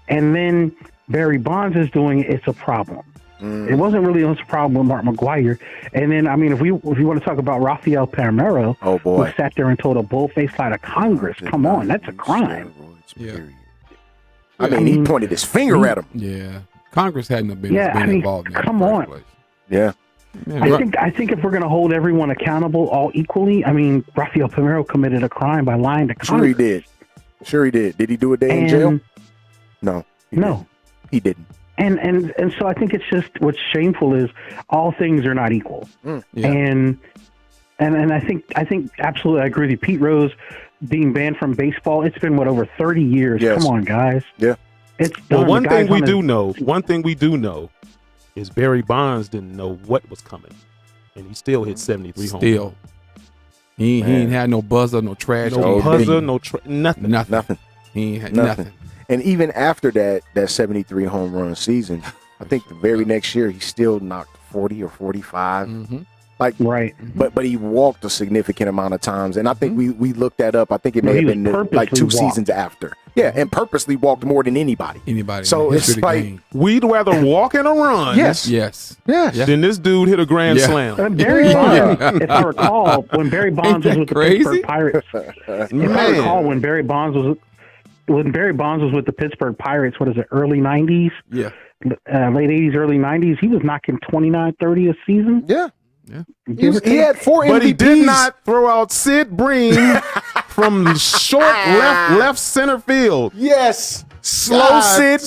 And then Barry Bonds is doing it. It's a problem. It wasn't really a problem with Mark McGwire. And then, if you want to talk about Rafael Palmeiro, who sat there and told a bull-faced lie to Congress, come on, that's a crime. He pointed his finger at him. Yeah. Congress hadn't been involved in that. Come on. Place. Yeah. I think if we're going to hold everyone accountable all equally, Rafael Palmeiro committed a crime by lying to Congress. Sure he did. Did he do a day in jail? No. He didn't. And so I think it's just what's shameful is all things are not equal. And I think absolutely I agree with you. Pete Rose being banned from baseball, it's been over 30 years. Yes. Come on, guys. Yeah. It's done. Well, one thing we do know is Barry Bonds didn't know what was coming. And he still hit 73 home runs. He ain't had no buzzer, no trash. No buzzer, nothing. Nothing. He ain't had nothing. And even after that 73 home run season, I think the very next year he still knocked 40 or 45. Right. But he walked a significant amount of times, and I think we looked that up. I think it may have been 2 seasons after. Yeah, and purposely walked more than anybody. So it's like we'd rather walk in a run. Yes. Than this dude hit a grand slam. Barry Bonds, if I recall, when Barry Bonds was with the Pittsburgh Pirates, if I recall when Barry Bonds was with the Pittsburgh Pirates, what is it, early 90s? Yeah. Late 80s, early 90s, he was knocking 29, 30 a season. Yeah. He had 4 MVPs. But he did not throw out Sid Bream from short left center field. Yes. Slow Sid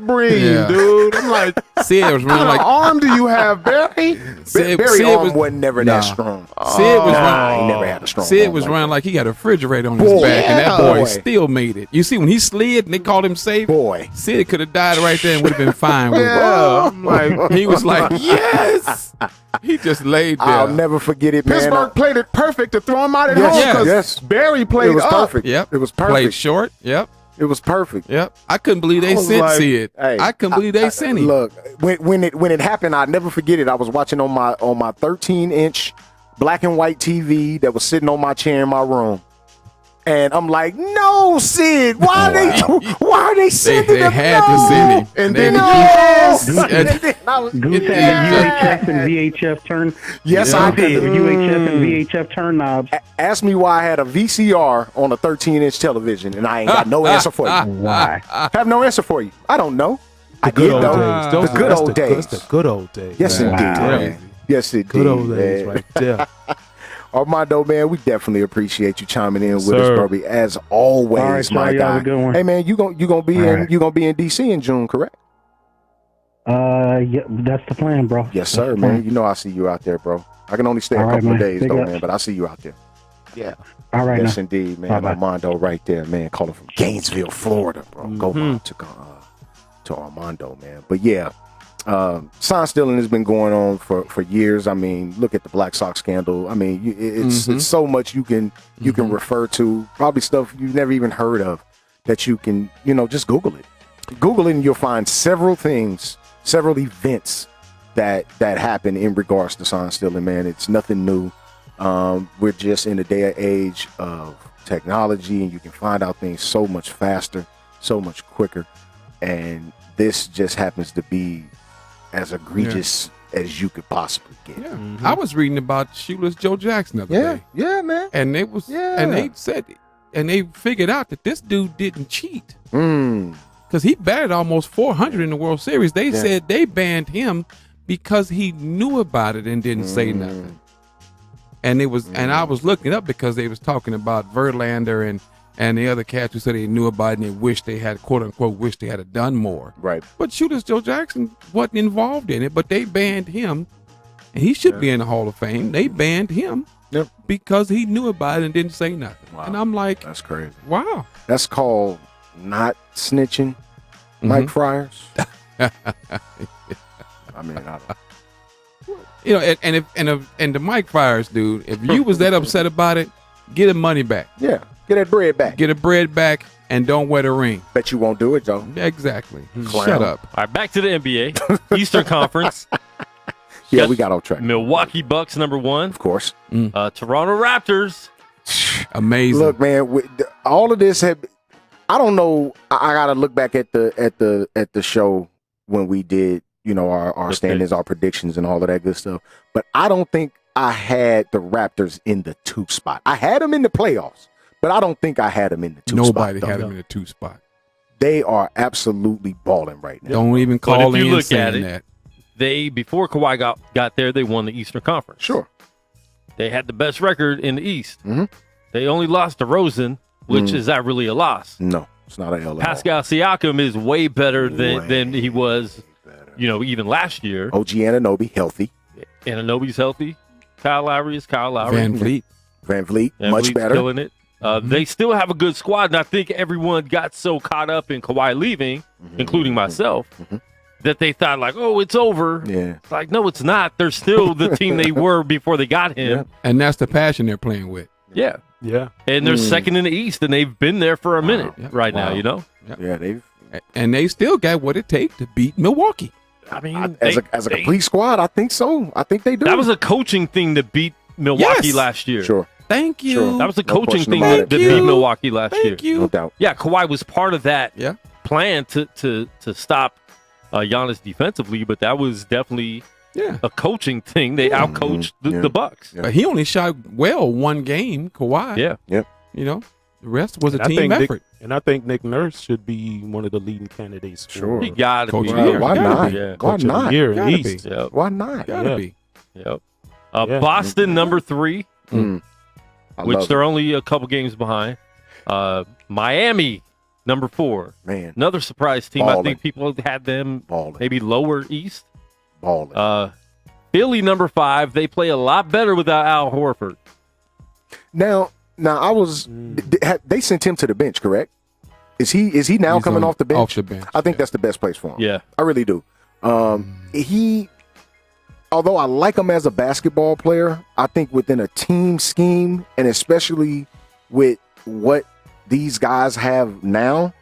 Bream, dude. I'm like, Sid was running like arm do you have, Barry? Barry arm wasn't never that strong. Sid was running. He never had a strong. Sid was running like he got a refrigerator on his back, and that boy still made it. You see, when he slid and they called him safe, Sid could have died right there and would have been fine with it. I'm like, he was like, yes. He just laid there. I'll never forget it, man. Pittsburgh played it perfect to throw him out at home because Barry played it was up. perfect. Yep. It was perfect. Played short. Yep. It was perfect. Yep. I couldn't believe they sent Sid. Hey, I couldn't believe they sent him. Look, when it happened, I'll never forget it. I was watching on my 13-inch black and white TV that was sitting on my chair in my room. And I'm like, no, Sid. Why are they sending him? They had to send him. And then Goose had the UHF and VHF turn. Yes, I did. The UHF and VHF turn knobs. Ask me why I had a VCR on a 13-inch television, and I ain't got no answer for you. Why? I have no answer for you. I don't know. I Good did old know. days. The good old days. That's the good old days. Yes, indeed. Man. Yes, indeed. Good old days, man. right there. Armando, man, we definitely appreciate you chiming in with Sir. us, Burby, as always, All right, my y'all guy. have a good one. Hey, man, you gonna be in DC in June, correct? Yeah, that's the plan, bro. Yes, sir, man. You know I see you out there, bro. I can only stay a couple of days, though, man, but I see you out there. Yeah. All right. Yes, indeed, man. Bye-bye. Armando, right there, man. Calling from Gainesville, Florida, bro. Go on to Armando, man. But yeah. Sign stealing has been going on for years. I mean, look at the Black Sox scandal. I mean, it's so much you can refer to. Probably stuff you've never even heard of that you can just Google it. Google it and you'll find several things, several events that happen in regards to sign stealing. Man, it's nothing new. We're just in a day and age of technology, and you can find out things so much faster, so much quicker, and this just happens to be as egregious as you could possibly get. Yeah. I was reading about Shoeless Joe Jackson the other day. Yeah, man. And they said and they figured out that this dude didn't cheat. Because he batted almost 400 in the World Series. They said they banned him because he knew about it and didn't say nothing. And and I was looking it up because they was talking about Verlander and the other cats who said they knew about it and they wished they had, quote unquote, wished they had done more. Right. But Shoeless Joe Jackson wasn't involved in it, but they banned him, and he should be in the Hall of Fame. They banned him because he knew about it and didn't say nothing. Wow. And I'm like, that's crazy. Wow. That's called not snitching, Mike Friars. I mean, I don't. And the Mike Friars dude, if you was that upset about it, get him money back. Yeah. Get that bread back. Get the bread back and don't wear the ring. Bet you won't do it, though. Exactly. Clown. Shut up. All right, back to the NBA. Eastern Conference. Yeah, we got off track. Milwaukee Bucks, number 1. Of course. Toronto Raptors. Amazing. Look, man, all of this had. I don't know. I gotta look back at the show when we did, our standings, our predictions, and all of that good stuff. But I don't think I had the Raptors in the 2 spot. I had them in the playoffs. But I don't think I had them in the 2 spot. Nobody had them in the 2 spot. They are absolutely balling right now. Don't even call in saying that. They, before Kawhi got there, they won the Eastern Conference. Sure. They had the best record in the East. They only lost to Rosen, which is not really a loss. No, it's not a L. Pascal Siakam is way better than he was, even last year. OG Anunoby, healthy. Anunoby's healthy. Kyle Lowry is Kyle Lowry. Van Vliet, much better. Killing it. They still have a good squad, and I think everyone got so caught up in Kawhi leaving, including myself, that they thought, like, oh, it's over. Yeah. It's like, no, it's not. They're still the team they were before they got him. Yeah. And that's the passion they're playing with. Yeah. Yeah. And they're second in the East, and they've been there for a minute now, Yeah, and they still got what it takes to beat Milwaukee. I mean, as a complete squad, I think so. I think they do. That was a coaching thing to beat Milwaukee last year. Sure. Thank you. Sure. That was a No coaching question thing about that it. beat Milwaukee last year. Thank you. No doubt. Yeah, Kawhi was part of that Yeah. plan to stop Giannis defensively, but that was definitely a coaching thing. They outcoached the Bucks. Yeah. But he only shot well one game, Kawhi. Yeah. Yep. You know, the rest was a And team effort. I think Nick Nurse should be one of the leading candidates. For Sure. He got to Coach be. of the year. Why Gotta not? be. Yeah. Why Coach of the not? year in Gotta East. be. Yep. Why not? Gotta Yeah. be. Yep. Yeah. Boston number 3, I which love they're it. only a couple games behind. Miami number 4. Man, Another surprise team. I Balling. think people had them balling. maybe lower East. Balling. Philly number 5. They play a lot better without Al Horford. Now I was. They sent him to the bench, correct? Is he now He's coming on- off the bench? off the bench, I think yeah. that's the best place for him. Yeah. I really do. He, although I like him as a basketball player, I think within a team scheme, and especially with what these guys have now,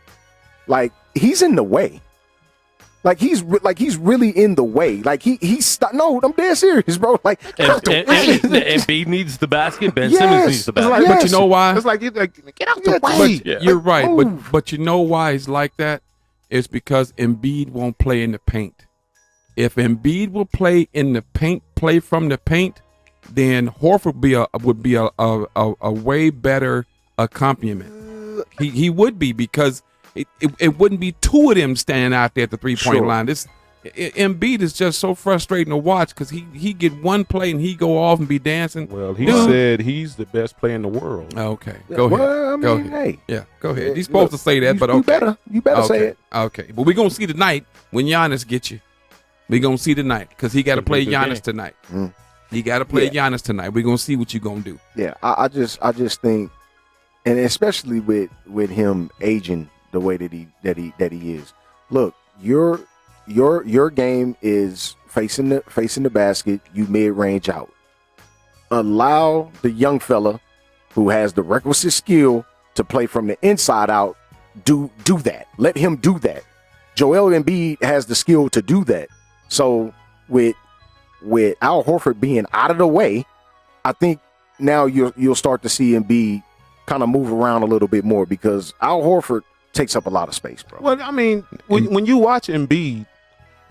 like he's in the way. Like he's really in the way. Like he's no, I'm dead serious, bro. Like And Embiid needs the basket. Ben Yes. Simmons needs the It's like- basket. But you know why? It's like, get out the Yeah, way. But you're right. move. But you know why he's like that? It's because Embiid won't play in the paint. If Embiid will play in the paint, play from the paint, then Horford would be a way better accompaniment. He would be, because it wouldn't be two of them standing out there at the 3-point Sure. line. Embiid is just so frustrating to watch, because he get one play and he go off and be dancing. Well, he Dude. said he's the best player in the world. Okay, go ahead. Well, I Go mean, ahead. hey. Yeah, go ahead. He's Look, supposed to say that, but okay. You better okay. say it. Okay, but we're going to see tonight when Giannis gets you. We're going to see tonight, because he got to Could be play a good Giannis game. tonight. Mm. He got to play Yeah. Giannis tonight. We're going to see what you're going to do. Yeah, I just think, and especially with him aging the way that he is. Look, your game is facing the basket. You mid range out. Allow the young fella who has the requisite skill to play from the inside out. Do that. Let him do that. Joel Embiid has the skill to do that. So with Al Horford being out of the way, I think now you'll start to see Embiid kind of move around a little bit more, because Al Horford takes up a lot of space, bro. Well, I mean, when you watch Embiid,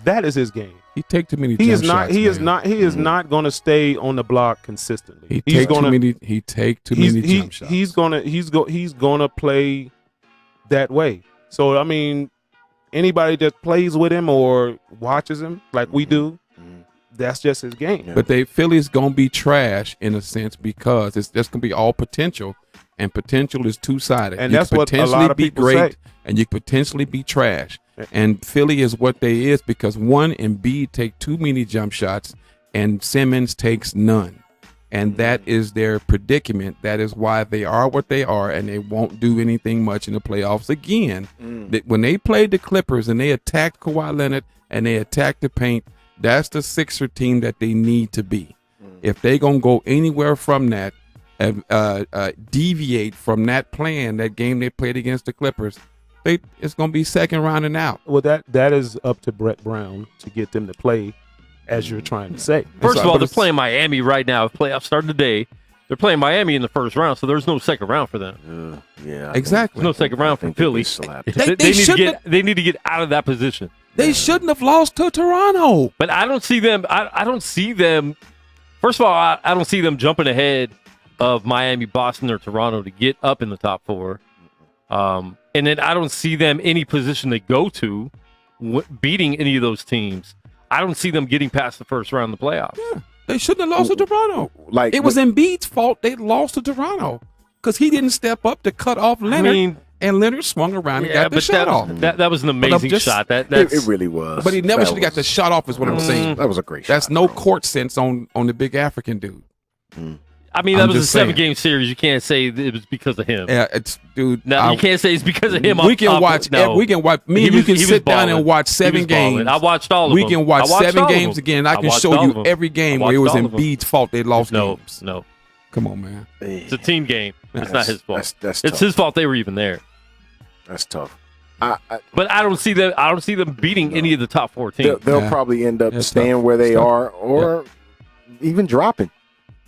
that is his game. He take too many. He is jump not. shots, He is man. not. He is not going to stay on the block consistently. He He's take gonna. too many. He take too many jump shots. He's gonna play that way. So I mean, anybody that plays with him or watches him like we do, that's just his game. But Philly's gonna be trash in a sense, because that's gonna be all potential, and potential is two-sided. And you that's could what a potentially lot of be people great, say. and you could potentially be trash. And Philly is what they is, because one, Embiid take too many jump shots, and Simmons takes none, and that is their predicament. That is why they are what they are, and they won't do anything much in the playoffs again. That when they played the Clippers and they attacked Kawhi Leonard and they attacked the paint, that's the Sixer team that they need to be. If they gonna go anywhere from that, deviate from that plan, that game they played against the Clippers, it's gonna be second round and out. Well, that is up to Brett Brown to get them to play, as you're trying to say. First of all, but they're it's- playing Miami right now. If playoffs start today, they're playing Miami in the first round, so there's no second round for them. Yeah, Exactly. There's no second round for Philly. They They need to get out of that position. They shouldn't have lost to Toronto. But I don't see them. I don't see them. First of all, I don't see them jumping ahead of Miami, Boston, or Toronto to get up in the top 4. And then I don't see them any position they go to beating any of those teams. I don't see them getting past the first round of the playoffs. Yeah, they shouldn't have lost to Toronto. Like It was Embiid's fault they lost to Toronto, because he didn't step up to cut off Leonard, and Leonard swung around and got the shot off. That was an amazing shot. That's it really was. But he never That should have got the was- shot off, is what I'm saying. That was a great That's shot. no bro. court sense on the big African dude. I mean, that I'm was a just saying. 7-game series. You can't say it was because of him. Yeah, it's dude. No, you can't say it's because of him. We can watch. No. We can watch. Me He and you was- can he was sit down balling. and watch He 7 was balling. games. I watched all of We them. can watch I watched 7 all of games them. again. I can watched show all of you them. every game I where it was watched all of them. Embiid's fault they lost No, games. no. Come on, man. It's a team game. It's not his fault. That's It's tough. his fault they were even there. That's tough. But I don't see them beating any of the top 4 teams. They'll Yeah. probably end up It's staying tough. where they It's tough. are, or even dropping.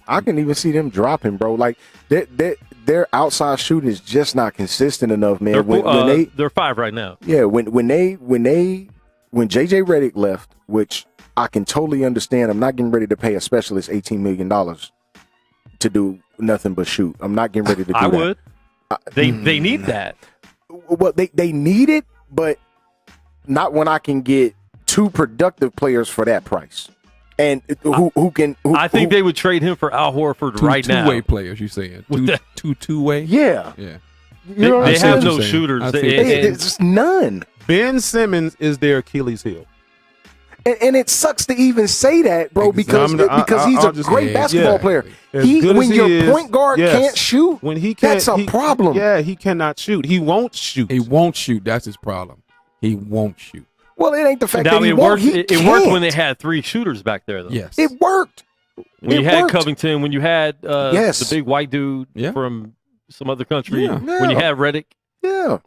I can even see them dropping, bro. Like their outside shooting is just not consistent enough, man. They're 5 right now. Yeah, when JJ Redick left, which I can totally understand. I'm not getting ready to pay a specialist $18 million to do nothing but shoot. I'm not getting ready to do that. I would. They need that. Well, they need it, but not when I can get 2 productive players for that price. And who can? I think they would trade him for Al Horford right now. Two-way players, you saying? Two-way? Yeah. Yeah. They have no shooters. It's none. Ben Simmons is their Achilles heel. And it sucks to even say that, bro, because he's a great basketball player. When your point guard can't shoot, that's a problem. Yeah, he cannot shoot. He won't shoot. He won't shoot. That's his problem. He won't shoot. Well, it ain't the fact that it worked. It worked when they had 3 shooters back there, though. Yes, it worked. When you had Covington, when you had the big white dude from some other country, when you had Redick,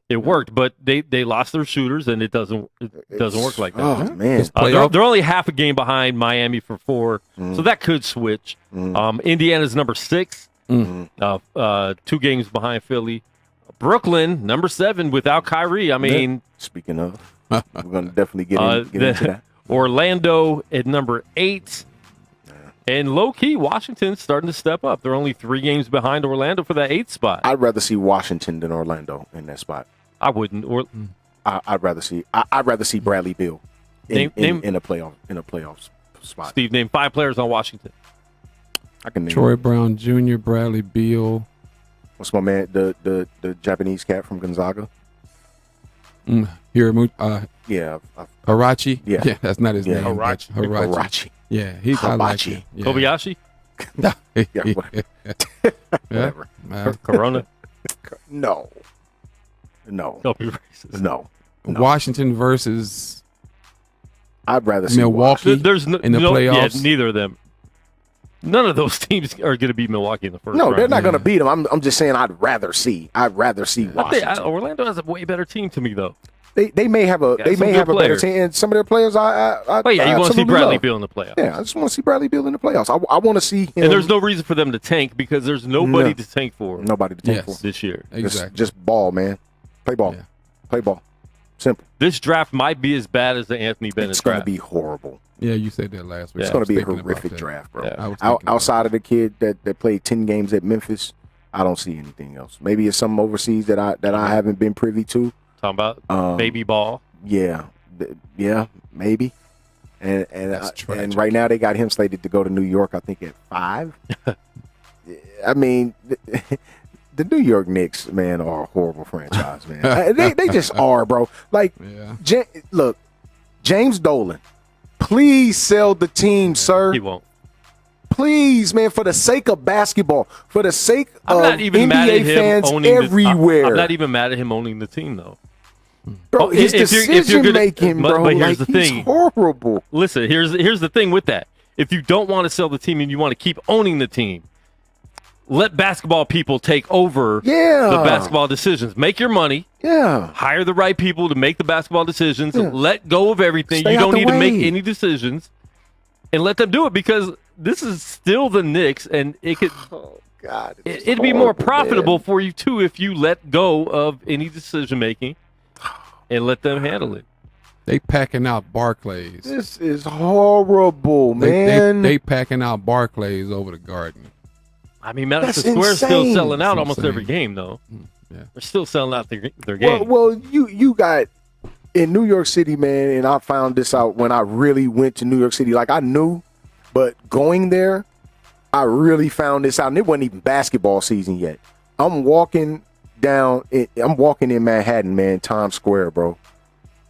it worked. But they lost their shooters, and it doesn't work like that. Oh man, they're only half a game behind Miami for 4, so that could switch. Indiana's number 6, 2 games behind Philly. Brooklyn number 7 without Kyrie. I mean, speaking of. We're going to definitely get into that. Orlando at number 8. And low-key, Washington's starting to step up. They're only 3 games behind Orlando for that 8th spot. I'd rather see Washington than Orlando in that spot. I wouldn't. I'd rather see Bradley Beal in a playoff spot. Steve, name 5 players on Washington. I can name Troy Brown Jr., Bradley Beal. What's my man, the Japanese cat from Gonzaga? Harachi. Yeah, that's not his name. Harachi. Yeah, he's Hibachi. Yeah. Kobayashi. Whatever. Corona. No. Don't be racist. No. Washington versus. I'd rather see Milwaukee. There's in the playoffs. Yeah, neither of them. None of those teams are going to beat Milwaukee in the first round. No, they're not going to beat them. I'm just saying I'd rather see Washington. Orlando has a way better team to me, though. They may have a better team, and some of their players you want to see Bradley Beal in the playoffs. Yeah, I just want to see Bradley Beal in the playoffs. I want to see him. And there's no reason for them to tank because there's nobody to tank for. Nobody to tank for this year. Exactly. Just ball, man. Play ball. Yeah. Play ball. Simple. This draft might be as bad as the Anthony Bennett It's draft. going to be horrible. Yeah, you said that last week. It's going to be a horrific draft, bro. Yeah. Outside of the kid that played 10 games at Memphis, I don't see anything else. Maybe it's some overseas that I haven't been privy to. Talking about baby ball. Yeah, maybe. And right now they got him slated to go to New York, I think, at 5. I mean, the New York Knicks, man, are a horrible franchise, man. they just are, bro. Like, look, James Dolan, please sell the team, sir. He won't. Please, man, for the sake of basketball, for the sake of NBA fans everywhere. I'm not even mad at him owning the team, though. Bro, his decision making, bro. But here's the thing. He's horrible. Listen, here's the thing with that. If you don't want to sell the team and you want to keep owning the team, let basketball people take over the basketball decisions. Make your money. Yeah. Hire the right people to make the basketball decisions. Yeah. Let go of everything. You don't need to make any decisions. And let them do it because this is still the Knicks, and it could. Oh God! It'd be more profitable for you too if you let go of any decision making. And let them handle it. They packing out Barclays. This is horrible, man. They packing out Barclays over the Garden. I mean, Madison Square's still selling out almost every game, though. Yeah. They're still selling out their game. Well, you got in New York City, man, and I found this out when I really went to New York City. Like, I knew, but going there, I really found this out. And it wasn't even basketball season yet. I'm walking in Manhattan, man, Times Square, bro.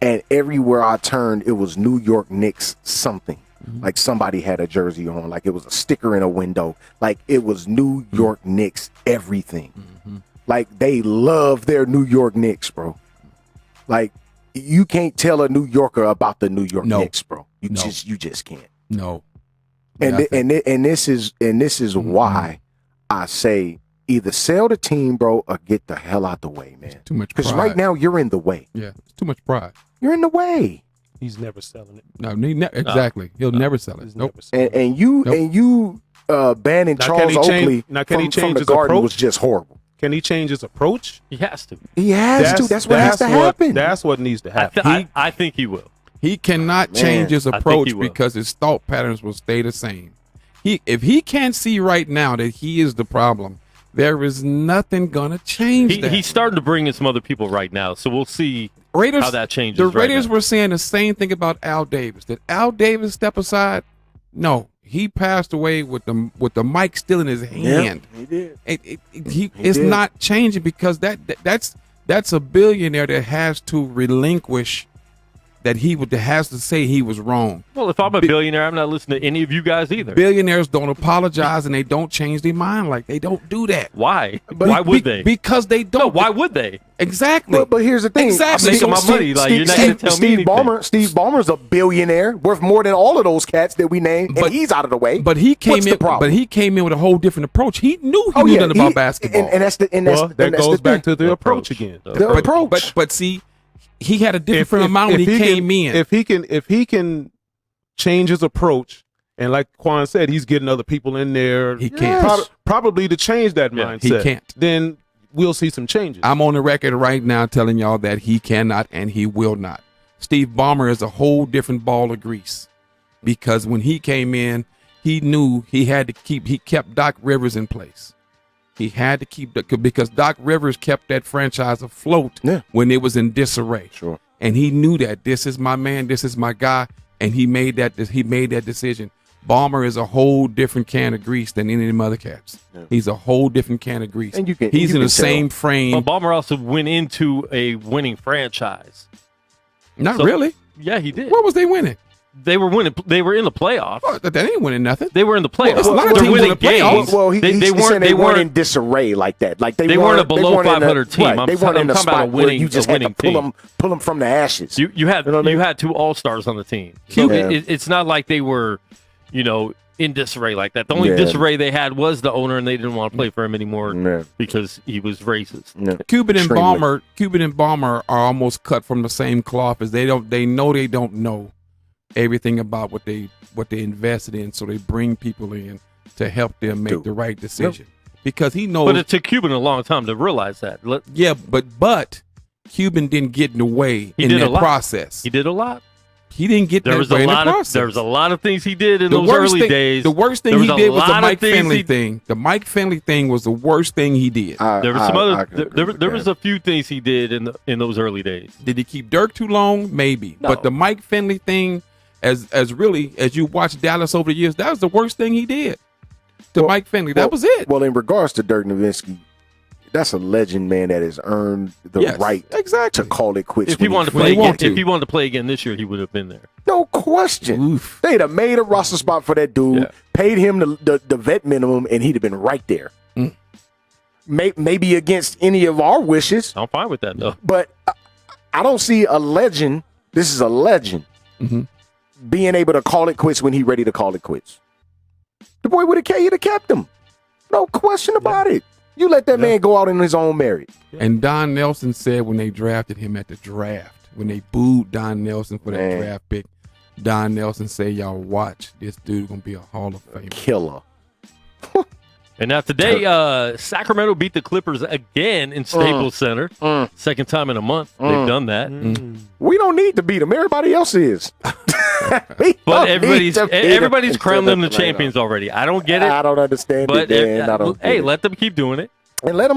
And everywhere I turned, it was New York Knicks something. Mm-hmm. Like somebody had a jersey on, like it was a sticker in a window. Like it was New York Knicks everything. Mm-hmm. Like they love their New York Knicks, bro. Like you can't tell a New Yorker about the New York Knicks, bro. You just can't. No. And this is why I say either sell the team, bro, or get the hell out the way, man. It's too much pride. Because right now you're in the way. Yeah, it's too much pride. You're in the way. He's never selling it. No, exactly. He'll never sell it. Nope. And you banning Now, Charles Oakley can he from change the his Garden approach? was just horrible. Can he change his approach? He has to. He has to. That's what has to happen. That's what needs to happen. I think he will. He cannot change his approach because his thought patterns will stay the same. If he can't see right now that he is the problem, there is nothing gonna change that. He's starting to bring in some other people right now, so we'll see Raiders, how that changes. The right Raiders now. were saying the same thing about Al Davis. Did Al Davis step aside? No, he passed away with the mic still in his hand. He did. It's did. not changing because that's a billionaire that has to relinquish that has to say he was wrong. Well, if I'm a billionaire, I'm not listening to any of you guys either. Billionaires don't apologize and they don't change their mind. Like they don't do that. Why? Why would they? Because they don't. No, why would they? Exactly. But here's the thing. Exactly. I'm making my money. Like, you're not gonna tell me anything. Steve Ballmer's a billionaire, worth more than all of those cats that we named, and he's out of the way. But he came What's in. the problem? But he came in with a whole different approach. He knew he knew nothing about basketball. And that's That goes back to the approach again. the approach. But see, he had a different amount when he came in. If he can change his approach, and like Quan said, he's getting other people in there. He can't. Probably to change that Yeah, mindset. he can't. Then we'll see some changes. I'm on the record right now telling y'all that he cannot and he will not. Steve Ballmer is a whole different ball of grease because when he came in, he knew he kept Doc Rivers in place. He had to keep because Doc Rivers kept that franchise afloat when it was in disarray. Sure. And he knew that this is my man, this is my guy, and he made that decision. Ballmer is a whole different can of grease than any of them other cats. Yeah. He's a whole different can of grease. And he's in the same frame. Well, Ballmer also went into a winning franchise. Not really. Yeah, he did. What was they winning? They were winning. They were in the playoffs. Oh, they ain't winning nothing. They were in the playoffs. Well, a lot of They're teams winning in the playoffs. games. Well, they weren't in disarray like that. Like they weren't a below 500 team. Right, I'm they weren't in a talking about spot a winning, where you just had to team. pull them from the ashes. You had had 2 All-Stars on the team. So it's not like they were, in disarray like that. The only disarray they had was the owner, and they didn't want to play for him anymore because he was racist. Cuban and Ballmer are almost cut from the same cloth as they don't know everything about what they invested in, so they bring people in to help them make the right decision. Because he knows. But it took Cuban a long time to realize that. But Cuban didn't get in the way in that process. He did a lot. He didn't get there was a lot of there was a lot of things he did in those early days. The worst thing he did was the Mike Finley thing. The Mike Finley thing was the worst thing he did. There was some other. There was a few things he did in those early days. Did he keep Dirk too long? Maybe. No. But the Mike Finley thing, as you watch Dallas over the years, that was the worst thing he did. To Mike Finley, that was it. Well, in regards to Dirk Nowitzki, that's a legend, man, that has earned the right to call it quits. If he wanted to play again this year, he would have been there. No question. Oof. They'd have made a roster spot for that dude, paid him the vet minimum, and he'd have been right there. Maybe against any of our wishes. I'm fine with that, though. But I don't see a legend. This is a legend being able to call it quits when he's ready to call it quits. The boy would have kept him. No question about it. You let that man go out in his own merit. And Don Nelson said when they drafted him at the draft, when they booed Don Nelson for that draft pick, Don Nelson said, y'all watch, this dude going to be a Hall of Famer. Killer. And now today, Sacramento beat the Clippers again in Staples Center. Second time in a month they've done that. We don't need to beat them. Everybody else is. But everybody's crowned them the champions already. I don't get it. I don't understand but it. Let them keep doing it. And let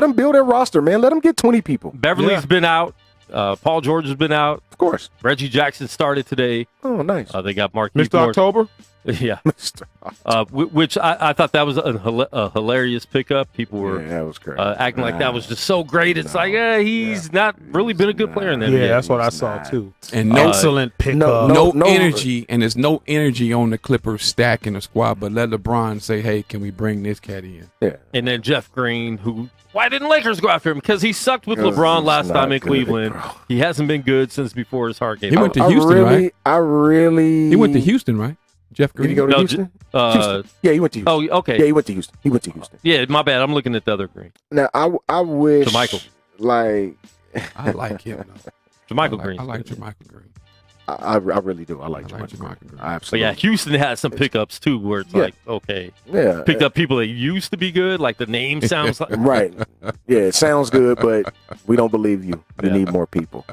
them build their roster, man. Let them get 20 people. Beverly's been out. Paul George has been out. Of course. Reggie Jackson started today. Oh, nice. They got Mark Mr. October? Yeah. Which I thought that was a hilarious pickup. People were that was great. acting like that was just so great. It's he's not really been a good player in that. Yeah, that's what I saw too. And excellent pickup. No energy, and there's no energy on the Clippers stacking the squad. But let LeBron say, "Hey, can we bring this cat in?" Yeah. And then Jeff Green, why didn't Lakers go after him? Because he sucked with LeBron last time in Cleveland. He hasn't been good since before his heart game. He went to Houston, right? He went to Houston, right? Jeff Green. Did he go to Houston? Houston? Yeah, he went to Houston. Oh, okay. Yeah, he went to Houston. Yeah, my bad. I'm looking at the other Green. Now, I wish. JaMychal. Like. I like him. JaMychal Green. I like JaMychal Green. I really do. I like Jamarcus Green. But Absolutely. yeah, Houston had some pickups too, where it's like, okay, picked up people that used to be good, like the name sounds like right. Yeah, it sounds good, but we don't believe you. We need more people.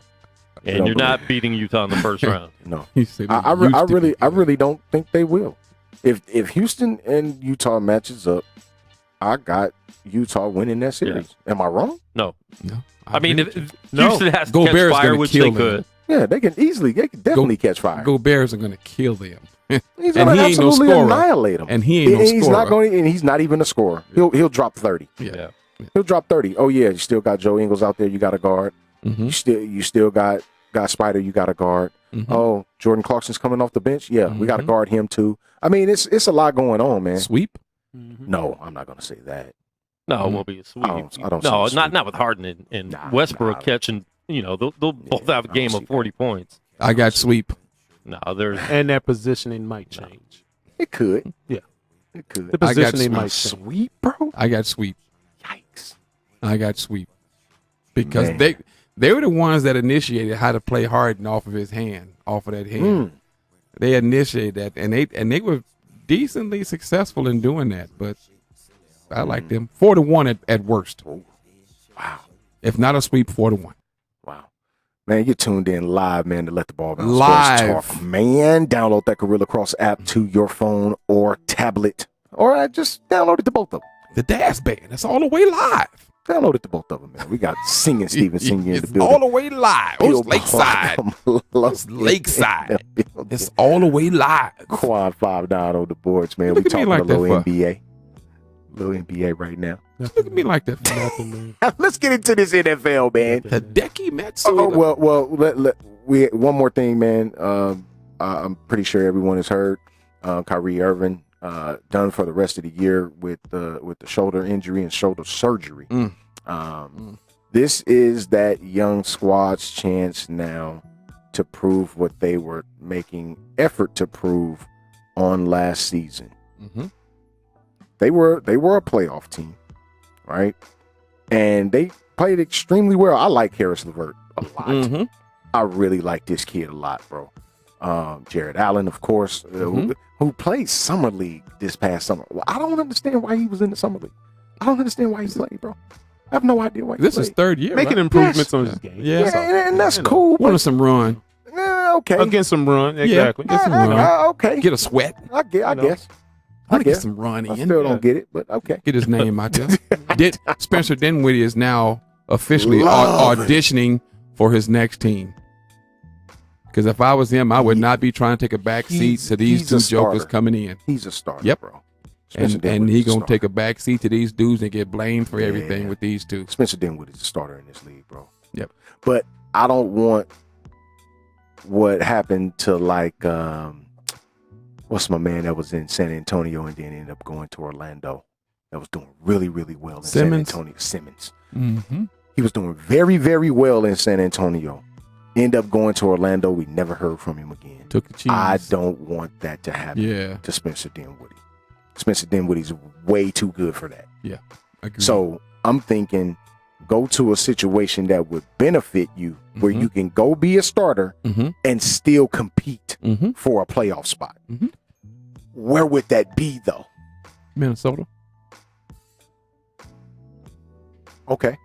And you're not beating Utah in the first round. No, I really don't think they will. If Houston and Utah matches up, I got Utah winning that series. Am I wrong? No. I mean, if No. Houston has to Gobert's catch fire, gonna which kill they them. could. Yeah, they can definitely catch fire. Bears are going to kill them. He's and gonna he ain't no absolutely scorer. annihilate them. And he ain't no He's scorer. not going, and he's not even a scorer. He'll drop 30. Yeah. He'll drop 30. Oh yeah, you still got Joe Ingles out there. You got a guard. Mm-hmm. You still got Spider. You got a guard. Mm-hmm. Oh, Jordan Clarkson's coming off the bench. Yeah, we got to guard him too. I mean, it's a lot going on, man. Sweep? No, I'm not going to say that. No, it won't be a sweep. I don't no, see a sweep. not with Harden and Westbrook catching. You know, they'll both have a game of 40 points. I got sweep. No, there's And that positioning might change. It could. Yeah. It could. The I got positioning might change. Sweet, bro. I got sweep. Yikes. I got sweep. Because Man. they were the ones that initiated how to play Harden off of his hand, off of that hand. They initiated that, and they were decently successful in doing that. But I like them 4-1 at worst. Wow. If not a sweep, 4-1. Wow. Man, you're tuned in live, man, to Let the Ball Bounce Live. Sports Talk. Man, download that Gorilla Cross app to your phone or tablet. Or just download it to both of them. The Dash Band. That's all the way live. Download it to both of them, man. We got Singing Steven Singing in the It's building. all the way live. Oh, it's Lakeside. It's Lakeside. It's all the way live. Quad 5 down on the boards, man. Look We at me talking like a little that for- NBA. Little NBA right now. Look at me like that. Let's get into this NFL, man. Hideki Matsui. We one more thing, man. I'm pretty sure everyone has heard. Kyrie Irving done for the rest of the year with the shoulder injury and shoulder surgery. This is that young squad's chance now to prove what they were making effort to prove on last season. They were a playoff team, right? And they played extremely well. I like Harris LeVert a lot. I really like this kid a lot, bro. Jared Allen, of course, who played Summer League this past summer. I don't understand why he was in the Summer League. I don't understand why he played, bro. I have no idea why he This played. is third year. Making right? improvements on his game. Yeah. and that's cool. Wanted some run. Okay. Against some run, exactly. Get some run. Okay. Get a sweat. I guess. I want to guess. get some run I in. still don't get it, but okay. Get his name out there. Spencer Dinwiddie is now officially Love it. auditioning for his next team. Because if I was him, I would not be trying to take a back seat to these he's two a jokers starter. coming in. He's a starter, Yep. bro. And he going to take a back seat to these dudes and get blamed for everything with these two. Spencer Dinwiddie is a starter in this league, bro. Yep. But I don't want what happened to what's my man that was in San Antonio and then ended up going to Orlando that was doing really, really well in Simmons? San Antonio. Simmons. Mm-hmm. He was doing very, very well in San Antonio. End up going to Orlando. We never heard from him again. Took the cheese. I don't want that to happen to Spencer Dinwiddie. Spencer Dinwiddie's way too good for that. Yeah. Agreed. So I'm thinking go to a situation that would benefit you where you can go be a starter and still compete for a playoff spot. Where would that be though? Minnesota. Okay,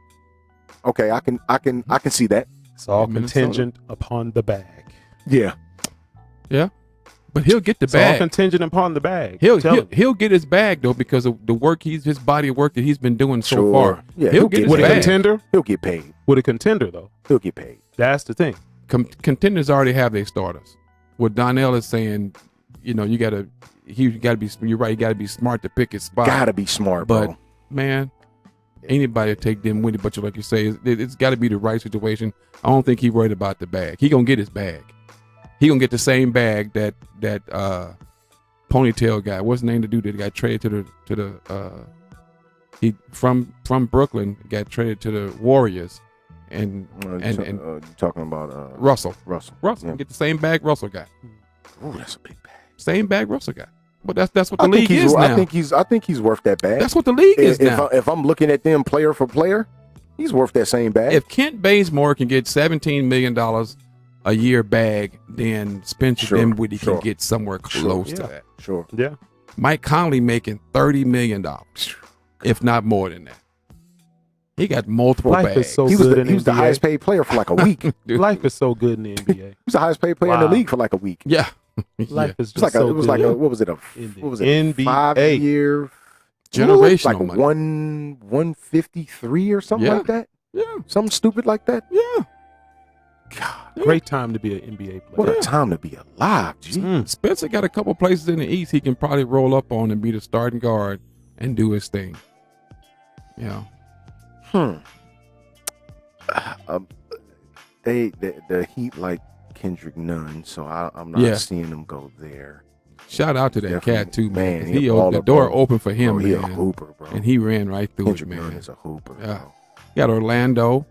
I can see that. It's all Minnesota. contingent upon the bag. Yeah. But he'll get the It's all bag. contingent upon the bag. He'll get his bag though because of the work his body of work that he's been doing so far. Yeah, he'll get his With a bag. contender? He'll get paid. With a contender, though. He'll get paid. That's the thing. Contenders already have their starters. What Donnell is saying, you gotta be. You're right. You gotta be smart to pick his spot. Gotta be smart, but bro. man, anybody take them with it. But like you say, it's got to be the right situation. I don't think he's worried about the bag. He gonna get his bag. He gonna get the same bag that ponytail guy. What's the name to do that got traded to the he from Brooklyn got traded to the Warriors and you're talking about Russell. Yeah. Get the same bag Russell got. Ooh, that's a big bag. Same bag Russell got. But that's what the league is now. I think he's worth that bag. That's what the league is now. If I'm looking at them player for player, he's worth that same bag. If Kent Bazemore can get $17 million a year bag, then Spencer Dinwiddie can get somewhere close to that. Sure. Yeah. Mike Conley making $30 million, if not more than that. He got multiple Life bags. is so He good was the highest paid player for like a week. He Life is so good in the NBA. was the highest paid player in the league for like a week. Yeah. Life is It just was like so it was good. like what was it? What was it? NBA. 5-year Generational like money. 153 or something Yeah. like that. Yeah. Something stupid like that. Yeah. God, Great time to be an NBA player. what a time to be alive, G. Spencer got a couple places in the East he can probably roll up on and be the starting guard and do his thing. Yeah. The Heat like Kendrick Nunn, so I'm not seeing them go there. Shout out to that Definitely. cat too, man. Man, He he a opened the baller, door bro. open for him, Bro, he a man. hooper, bro. And he ran right through Kendrick it, Nunn man. is a hooper. Yeah. Bro. Got Orlando.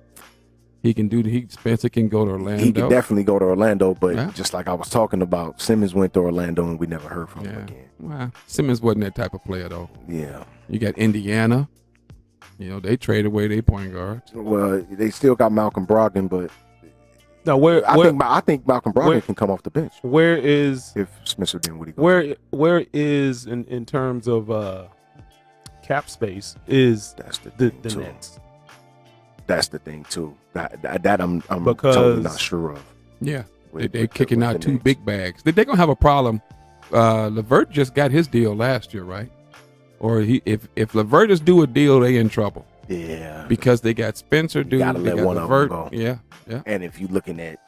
He can do the Spencer can go to Orlando. He could definitely go to Orlando, but Yeah. just like I was talking about, Simmons went to Orlando and we never heard from him again. Well, Simmons wasn't that type of player though. Yeah. You got Indiana. You know, they traded away their point guards. Well, they still got Malcolm Brogdon, but Now, I think Malcolm Brogdon can come off the bench where is if Spencer Dinwiddie goes. where is in terms of cap space is That's the the thing too. Nets? That's the thing too. That I'm Because- totally not sure of. Yeah. With- They're with kicking the out two Knicks. big bags. They're gonna have a problem. LeVert just got his deal last year, right? Or if LeVert just do a deal, they in trouble. Yeah. Because they got Spencer dude. gotta They let got one of 'em LeVert. go. Yeah, yeah. And if you're looking at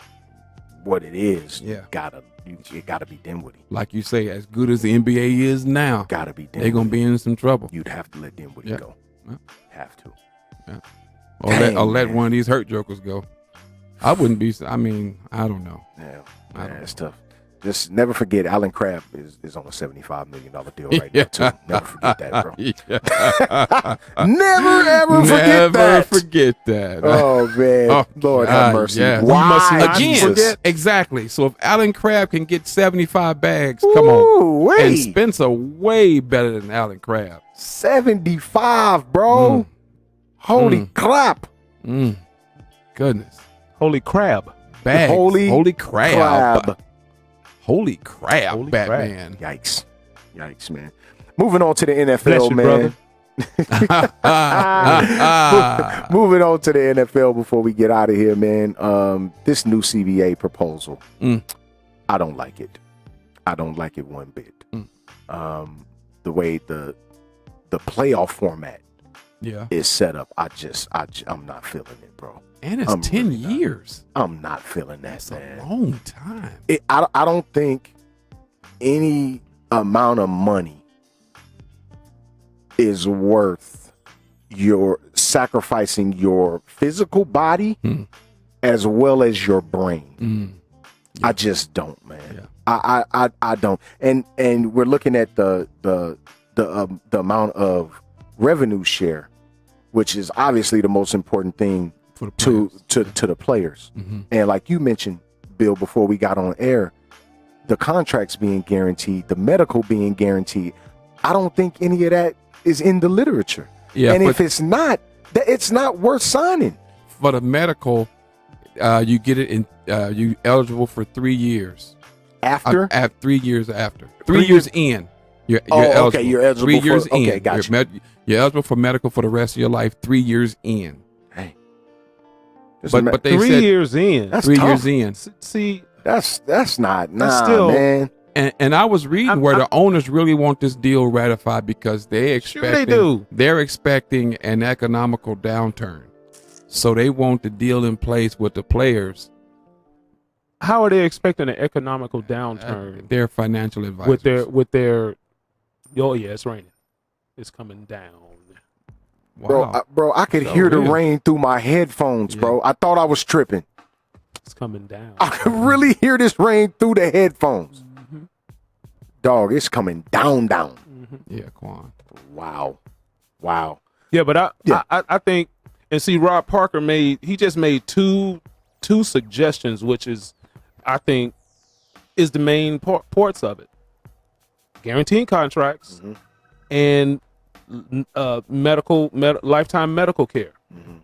what it is, Yeah. it gotta be Dinwiddie. Like you say, as good as the NBA is now, Gotta be Dinwiddie. they're gonna be in some trouble. You'd have to let Dinwiddie Yeah. go. Yeah. Have to. Or let man. one of these hurt jokers go. I wouldn't be. I mean, I don't know. Yeah, it's tough. Just never forget, Alan Crabb is on a $75 million deal right now too. Never forget that, bro. Never ever forget Never that. forget that. Oh man, Oh, Lord God, have mercy. yeah. Why? We must not Again, Jesus? exactly. So if Alan Crabb can get 75 bags, come on. Ooh-wee. And Spencer way better than Alan Crabb. 75, bro. Holy crap. Goodness. Holy crab! Bags. Holy crab. crab. Holy crab, Holy Batman. Yikes, man. Moving on to the NFL, Bless you, man. brother. Moving on to the NFL before we get out of here, man. This new CBA proposal, I don't like it. I don't like it one bit. The way the playoff format Yeah. is set up, I'm not feeling it, bro. And it's I'm 10 really not. years. I'm not feeling that, That's man. a long time. I don't think any amount of money is worth your sacrificing your physical body as well as your brain. I just don't, man. Yeah. I don't. And we're looking at the amount of revenue share, which is obviously the most important thing For the to the players. And like you mentioned, Bill, before we got on air, the contracts being guaranteed, the medical being guaranteed. I don't think any of that is in the literature. Yeah, and but- if it's not, it's not worth signing. For the medical, you get it in. You eligible for 3 years. After? 3 years after. 3 years in. You're Oh, okay, eligible. you're eligible 3 for- years okay, in. gotcha. You're eligible for medical for the rest of your life. 3 years in. Hey, But they 3 said years in. That's 3 tough. years in. See, that's not still- man. And I was reading where the owners really want this deal ratified because Sure they do. They're expecting an economical downturn, so they want the deal in place with the players. how are they expecting an economical downturn Their financial advisors. with their? Oh yeah, it's raining. It's coming down. Wow. Bro, I could So hear the real. rain through my headphones, bro. I thought I was tripping. It's coming down. I could really hear this rain through the headphones. Dog, it's coming down. Yeah, Quan. Wow. Yeah, but Yeah. I think, and see, Rob Parker just made two suggestions, which is, I think, is the main parts of it: guaranteeing contracts and lifetime medical care. Mm-hmm.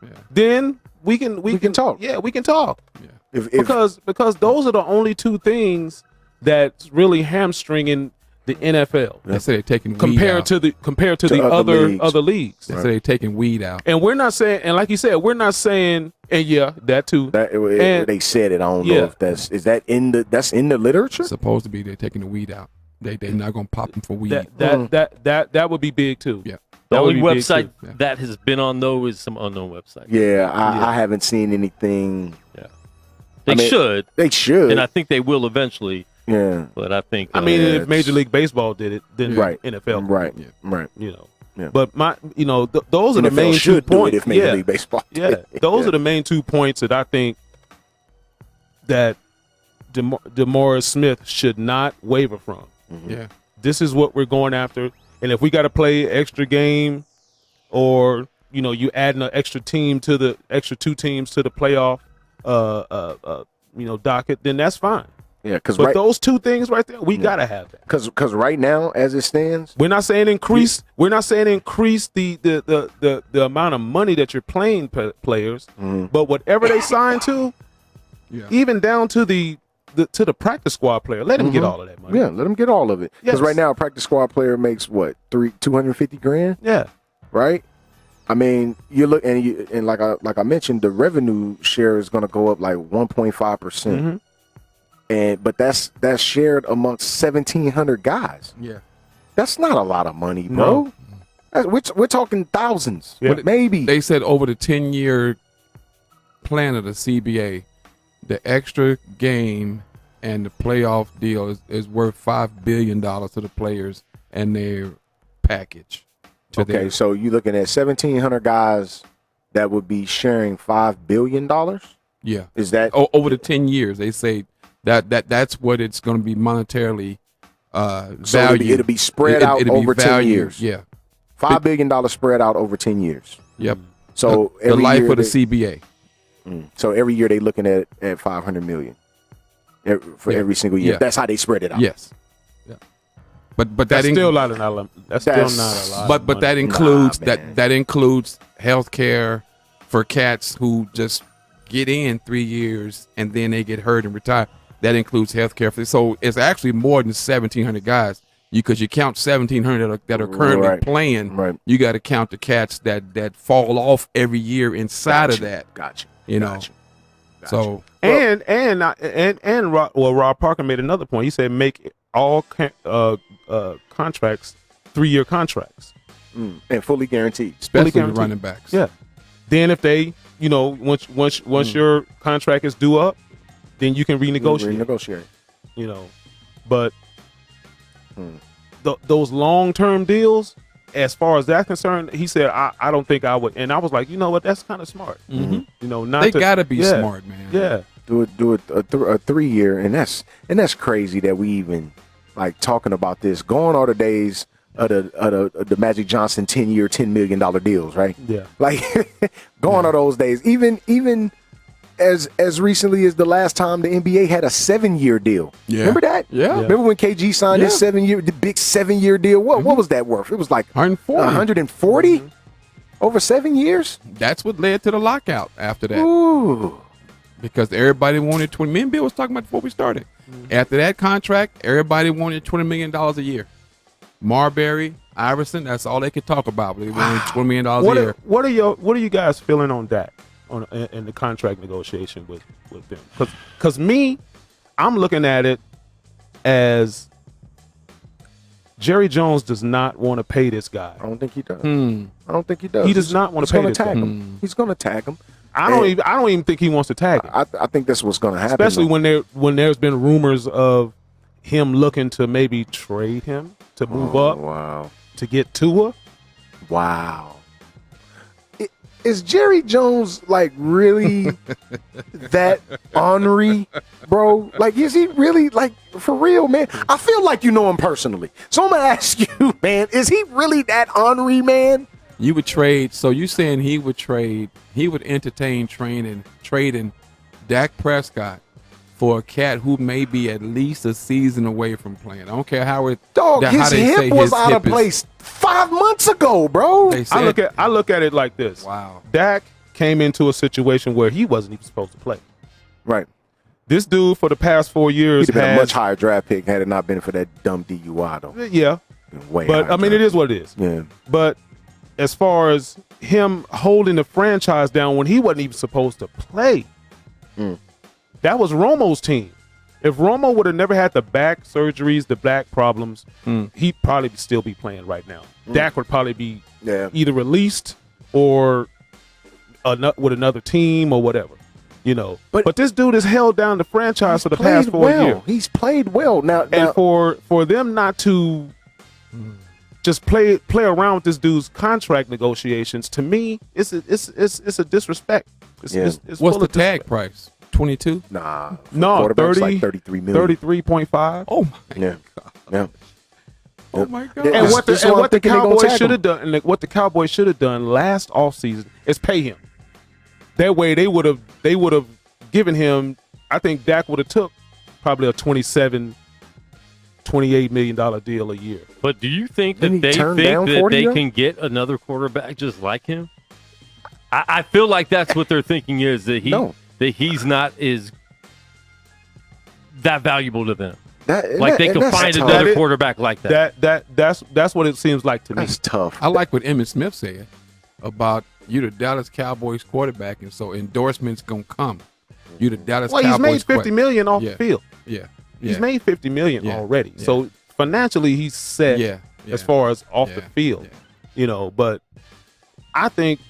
Yeah. Then we can can talk. Yeah, we can talk. Yeah. Because those are the only two things that's really hamstringing the NFL. They say they're taking weed compared out. to the other leagues. They say they're taking weed out. And we're not saying, and like you said, we're not saying, and yeah, that too. They said it. I don't know if that's in the literature. It's supposed to be they're taking the weed out. They're not gonna pop them for weed. That would be big too. Yeah. The That would only be big, website too. that has been on though is some unknown website. Yeah, I haven't seen anything. Yeah. They should. They should. And I think they will eventually. Yeah. But I think if Major League Baseball did it, then NFL. Right. Yeah. Right. You know. Yeah. But those are the NFL main 2 should do points. it if Major League Baseball did Yeah. it. Those are the main 2 points that I think that DeMaurice Smith should not waver from. Yeah. This is what we're going after, and if we got to play extra game, or you add an extra 2 teams to the playoff, docket, then that's fine. Yeah, but those 2 things right there, we gotta have that. Because right now, as it stands, we're not saying increase. We're not saying increase the amount of money that you're playing players, but whatever they sign to, even down to the practice squad player, let him get all of that money. Yeah, let him get all of it. Because right now, a practice squad player makes what, $250,000? Yeah, right. I mean, you look and like I mentioned, the revenue share is going to go up like 1.5%, but that's shared amongst 1,700 guys. Yeah, that's not a lot of money, bro. No. We're talking thousands, maybe. They said over the 10-year plan of the CBA, the extra game and the playoff deal is worth $5 billion to the players and their package. Okay, so you're looking at 1,700 guys that would be sharing $5 billion? Yeah. Is that over the 10 years? They say that's what it's going to be monetarily valued. So it'll be spread out over 10 years. Yeah. $5 billion spread out over 10 years. Yep. So the life of the CBA. So every year they're looking at $500 million for every single year. Yeah. That's how they spread it out. Yes. Yeah. But that's still not a lot. That's still not a lot. But that includes that includes health care for cats who just get in 3 years and then they get hurt and retire. That includes health care. So it's actually more than 1,700 guys. Because you count 1,700 that are currently playing. Right. You got to count the cats that fall off every year inside of that. Gotcha. You know. So Rob Parker made another point. He said make all contracts 3-year contracts and fully guaranteed, especially the running backs. Yeah. Then if they, once your contract is due up, then you can renegotiate. But those long-term deals, as far as that's concerned, he said, I don't think I would. And I was like, you know what? That's kind of smart. They got to be smart, man. Yeah. Do it a 3-year, and that's crazy that we even like talking about this. Going all the days of the Magic Johnson 10-year, $10 million deals, right? Yeah. Like going all those days. Even as recently as the last time the NBA had a 7-year deal. Yeah. Remember that? Yeah. Remember when KG signed his the big 7-year deal? What was that worth? It was like 140 over 7 years. That's what led to the lockout after that. Ooh. Because everybody wanted 20 million. Bill was talking about before we started. After that contract, everybody wanted $20 million a year. Marbury, Iverson, that's all they could talk about. They wanted $20 million a year. What are you guys feeling on that? In the contract negotiation with them, because I'm looking at it as Jerry Jones does not want to pay this guy. I don't think he does. I don't think he does. He does not want to pay this guy. He's going to tag him. I don't even think he wants to tag him. I think that's what's going to happen. Especially when there's been rumors of him looking to maybe trade him to move up. Wow. To get Tua. Wow. Is Jerry Jones like really that ornery, bro? Like, is he really like for real, man? I feel like you know him personally, so I'm gonna ask you, man, is he really that ornery, man? You would trade. So you saying he would trade? He would entertain trading Dak Prescott for a cat who may be at least a season away from playing. I don't care how it. His hip was out of place 5 months ago, bro. I look at it like this. Wow. Dak came into a situation where he wasn't even supposed to play. Right. This dude for the past 4 years He'd have been has a much higher draft pick had it not been for that dumb DUI, though. Yeah, Way but higher I mean, draft it is what it is. Yeah. But as far as him holding the franchise down when he wasn't even supposed to play, that was Romo's team. If Romo would have never had the back surgeries, the back problems, he'd probably still be playing right now. Dak would probably be either released or with another team or whatever, you know. But this dude has held down the franchise for the past 4 years. He's played well now. And for them not to just play around with this dude's contract negotiations, to me, it's a disrespect. It's What's the tag price? 22? Nah. No, 30, like 33 million. 33.5. Oh my Yeah. Yeah. Oh my God! And what the Cowboys should have done. done, and what the Cowboys should have done last offseason is pay him. That way, they would have given him. I think Dak would have took probably a $28 million deal a year. But do you think that Didn't he they turn think down that 40 they though? can get another quarterback just like him? I feel like that's what they're thinking is that he's not that valuable to them. They can find another quarterback like that. That's what it seems like to me. That's tough. I like what Emmitt Smith said about you, the Dallas Cowboys quarterback, and so endorsements gonna come. You, the Dallas Cowboys. He's made $50 million off the field. Yeah. He's made $50 million already. Yeah. So financially, he's set as far as off the field. You know, but I think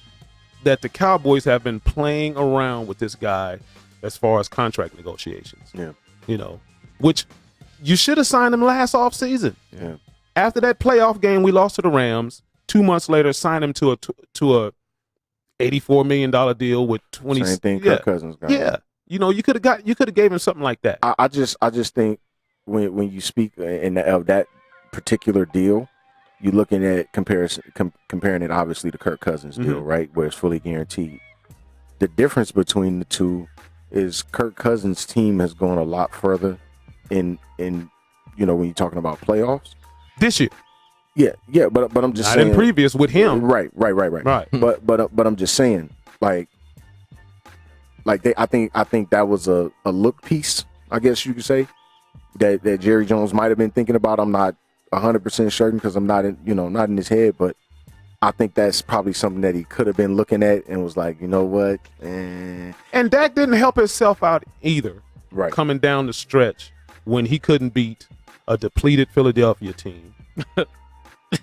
that the Cowboys have been playing around with this guy as far as contract negotiations. Yeah. You know, which you should have signed him last offseason. Yeah. After that playoff game we lost to the Rams, 2 months later signed him to a $84 million deal with 20. Same thing Kirk Cousins got. Yeah. You know, you could have gave him something like that. I just think when you speak of that particular deal, you're looking at comparing it obviously to Kirk Cousins' deal, right, where it's fully guaranteed. The difference between the two is Kirk Cousins' team has gone a lot further in when you're talking about playoffs this year. Yeah, but I'm just saying in previous with him. Right. But I'm just saying, like I think that was a look piece, I guess you could say, that Jerry Jones might have been thinking about. I'm not 100% certain because I'm not in his head, but I think that's probably something that he could have been looking at and was like, you know what? And Dak didn't help himself out either. Right. Coming down the stretch when he couldn't beat a depleted Philadelphia team.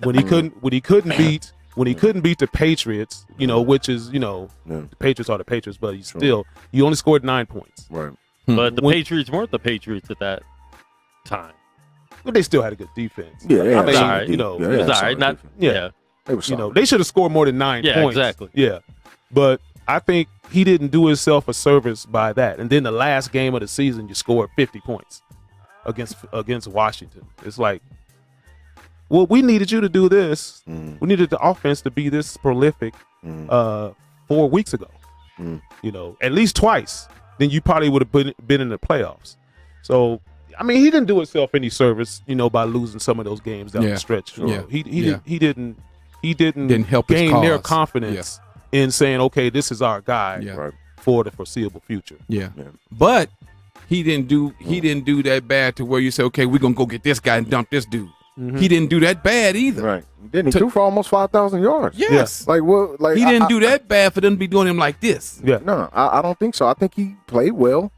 when he couldn't beat the Patriots, which is, the Patriots are the Patriots, but he only scored 9 points. Right. But the Patriots weren't the Patriots at that time. But they still had a good defense. Yeah, it was all right. It was all right. They should have scored more than 9 points. Yeah, exactly. Yeah. But I think he didn't do himself a service by that. And then the last game of the season, you scored 50 points against Washington. It's like, well, we needed you to do this. We needed the offense to be this prolific 4 weeks ago. At least twice. Then you probably would have been in the playoffs. So, I mean, he didn't do himself any service, by losing some of those games down the stretch. He didn't help gain their confidence in saying, okay, this is our guy for the foreseeable future. Yeah. But he didn't do that bad to where you say, okay, we're gonna go get this guy and dump this dude. He didn't do that bad either. Right. Didn't he threw for almost 5,000 yards? Yes. Like what? Like he didn't do that bad for them to be doing him like this. Yeah. No, I don't think so. I think he played well.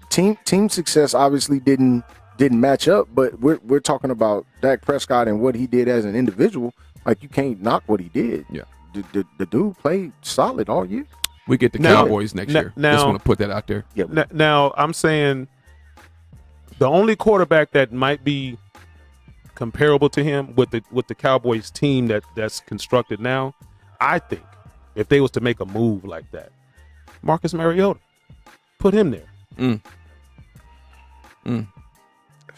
Team success obviously didn't match up, but we're talking about Dak Prescott and what he did as an individual. Like, you can't knock what he did. Yeah. The dude played solid all year. We get the Cowboys next year. Just want to put that out there. Yeah. Now I'm saying the only quarterback that might be comparable to him with the Cowboys team that's constructed now, I think if they was to make a move like that, Marcus Mariota, put him there.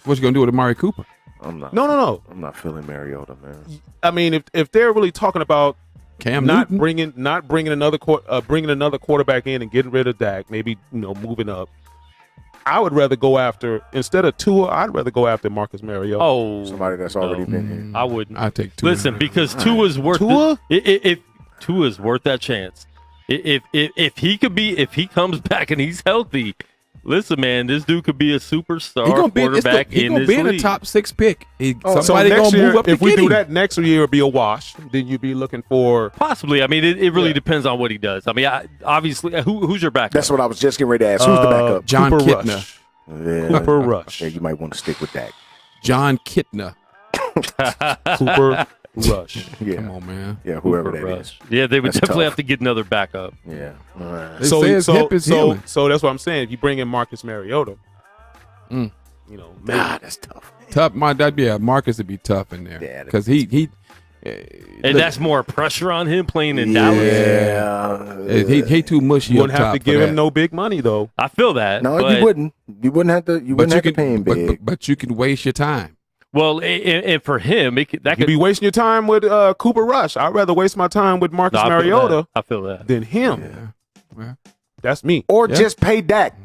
What you gonna do with Amari Cooper? I'm not. No. I'm not feeling Mariota, man. I mean, if they're really talking about Cam not Newton? bringing another quarterback in and getting rid of Dak, maybe moving up, I would rather go after, instead of Tua, I'd rather go after Marcus Mariota. Oh, Somebody that's already been here. I wouldn't. I take Tua. Listen, because Tua's worth if Tua's worth that chance. If he comes back and he's healthy, Listen, man, this dude could be a superstar He gonna be, quarterback he in gonna this be in the league. top 6 pick. So Somebody next gonna year, move up if to we get do him. that next year, it'll be a wash. Then you'd be looking for Possibly. I mean, it really depends on what he does. I mean, obviously, who's your backup? That's what I was just getting ready to ask. Who's the backup? John Cooper Kitna. Rush. Yeah. Cooper Rush. Yeah, you might want to stick with that. John Kitna. Cooper Rush. Yeah. Come on, man. Yeah, whoever Cooper that Rush. is. Yeah, they would That's definitely tough. have to get another backup. Yeah. All right. They say his hip is healing. So that's what I'm saying. If you bring in Marcus Mariota, Mm. you know, maybe. That's tough. Man. Tough. That'd be Marcus would be tough in there Yeah, because he And that's more pressure on him playing in Dallas. Yeah. he too mushy. You wouldn't up have to top give for him that. no big money though. I feel that. No, but, you wouldn't. You wouldn't have to. You wouldn't have to pay him big. but you can waste your time. Well, and for him, that You'd could be wasting your time with Cooper Rush. I'd rather waste my time with Marcus No, Mariota I feel that. than him. Yeah. That's me. Or Yeah. just pay Dak.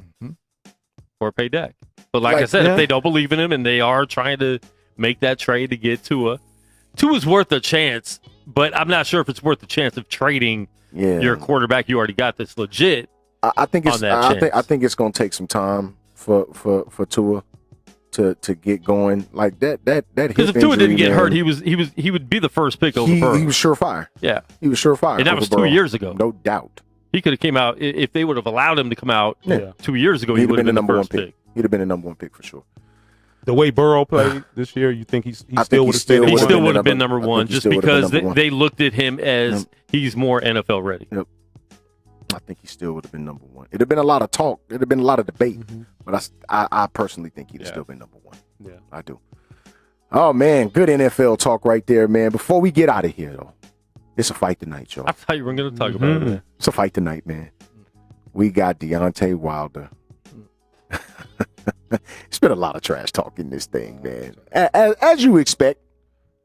Or pay Dak. But like I said, yeah. if they don't believe in him and they are trying to make that trade to get Tua's worth a chance, but I'm not sure if it's worth the chance of trading your quarterback you already got that's legit. I think it's. on that I chance. think it's going to take some time for Tua to get going like that. That Because if Tua didn't get hurt, he would be the first pick over Burrow. he was surefire. Yeah, He was surefire. and that over was 2 Burrow. years ago. No doubt. He could have came out if they would have allowed him to come out Yeah. 2 years ago. He He'd have would have been the been the number one first pick. pick. He'd have been the number one pick for sure. The way Burrow played this year, you think he I still think would have he stayed still He would've still been would have the been number number- I one think he just still would've been because number one. they looked at him as he's more NFL ready. I think he still would have been number one. It'd have been a lot of talk. It'd have been a lot of debate. But I personally think he'd have still been number one. Yeah. I do. Oh man, good NFL talk right there, man. Before we get out of here though, it's a fight tonight, y'all. I thought you were going to talk about it. It's a fight tonight, man. We got Deontay Wilder. It's been a lot of trash talk in this thing, man. As you expect.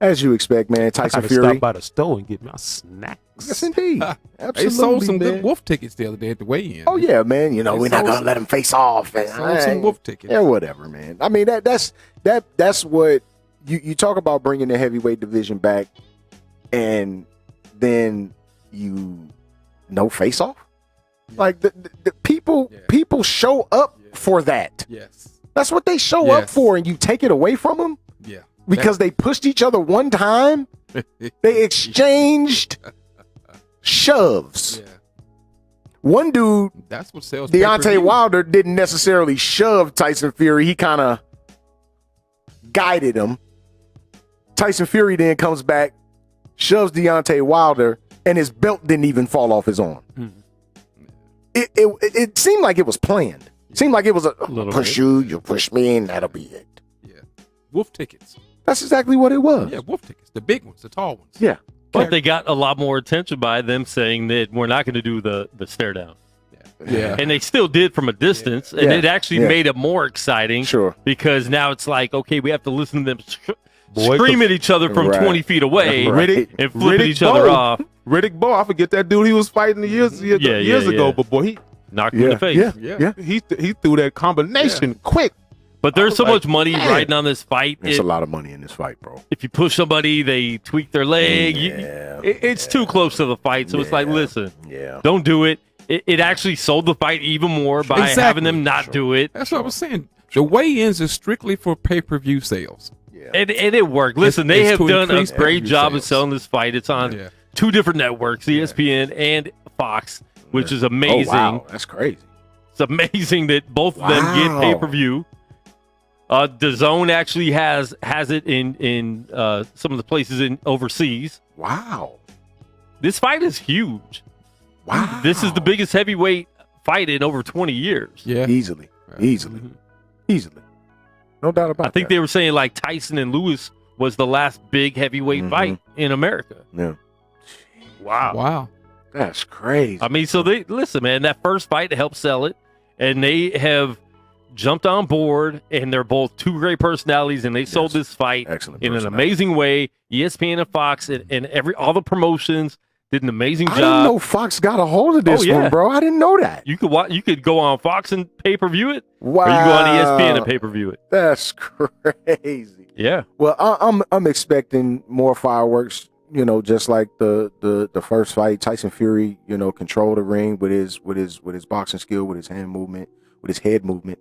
As you expect, man. I Tyson gotta Fury. stop by the store and get my snacks. Yes, indeed. Absolutely, They sold some man. good wolf tickets the other day at the weigh-in. Oh yeah, man. You know They we're not sold gonna some- let him face off. And, sold some wolf tickets. Yeah, whatever, man. I mean that's what you talk about bringing the heavyweight division back, and then no face off. Like the people show up for that. Yes. That's what they show up Yes. for, and you take it away from them Yeah. because they pushed each other one time. They exchanged shoves. Yeah. One dude, That's what sells. Deontay pay-per-view. Wilder, didn't necessarily shove Tyson Fury. He kind of guided him. Tyson Fury then comes back, shoves Deontay Wilder, and his belt didn't even fall off his arm. It seemed like it was planned. It seemed like it was a Little push bit. you push me, and that'll be it. Yeah. Wolf tickets. That's exactly what it was. Yeah, wolf tickets. The big ones, the tall ones. Yeah. But they got a lot more attention by them saying that we're not going to do the stare down. Yeah. And they still did from a distance, and Yeah. it actually Yeah. made it more exciting. Sure. Because now it's like, okay, we have to listen to them Boy, scream at each other from Right. 20 feet away Right. and flipping each other Bowe. off. Riddick Bowe, I forget that dude he was fighting years Yeah, ago, yeah. but boy, he Knocked him in the face. Yeah. he threw that combination quick. But there's so like, much money man. riding on this fight. There's a lot of money in this fight, bro. If you push somebody, they tweak their leg. Yeah. It's too close to the fight. So it's like, listen, Yeah. don't do it. It actually sold the fight even more by Exactly. having them not do it. That's what I was saying. The weigh-ins is strictly for pay-per-view sales. And it worked. Listen, they it's have to done a increase great pay-per-view job of sales. selling this fight. It's on Yeah. 2 different networks, ESPN and Fox, which is amazing. Oh, wow. That's crazy. It's amazing that both of them get Wow. pay-per-view. DAZN actually has it in some of the places in overseas. Wow. This fight is huge. Wow. This is the biggest heavyweight fight in over 20 years. Yeah. Easily. Easily. Easily. No doubt about I think that. they were saying like Tyson and Lewis was the last big heavyweight fight in America. Yeah. Wow. Wow. That's crazy. I mean, so they listen, man, that first fight helped sell it, and they have jumped on board, and they're both 2 great personalities, and they sold this fight Excellent in an personality. amazing way. ESPN and Fox and all the promotions did an amazing I didn't job. know Fox got a hold of this Oh, yeah. one, bro. I didn't know that. You could go on Fox and pay-per-view it, Wow. or you go on ESPN and pay-per-view it. That's crazy. Yeah. Well, I'm expecting more fireworks. You know, just like the first fight, Tyson Fury, you know, controlled the ring with his boxing skill, with his hand movement, with his head movement,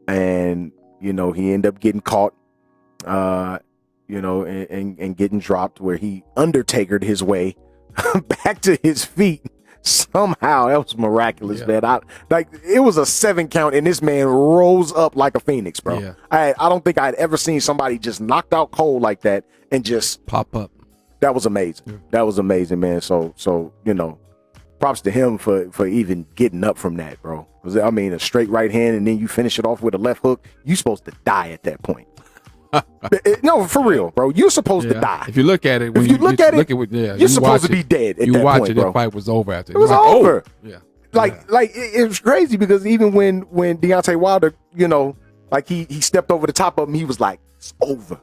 and you know he ended up getting caught, you know, and getting dropped where he Undertakered his way back to his feet. Somehow that was miraculous, man. It was a 7 count, and this man rose up like a phoenix, bro. Yeah. I don't think I'd ever seen somebody just knocked out cold like that and just pop up. That was amazing. Yeah. That was amazing, man. So you know, props to him for even getting up from that, bro. I mean, a straight right hand, and then you finish it off with a left hook. You supposed to die at that point. No, for real, bro. You're supposed to die. If you look at it, if you look at it, you're supposed to be dead at that point, bro. You watch it, the fight was over after. It was over. Yeah. Like it was crazy because even when Deontay Wilder, you know, like he stepped over the top of him, he was like, it's over.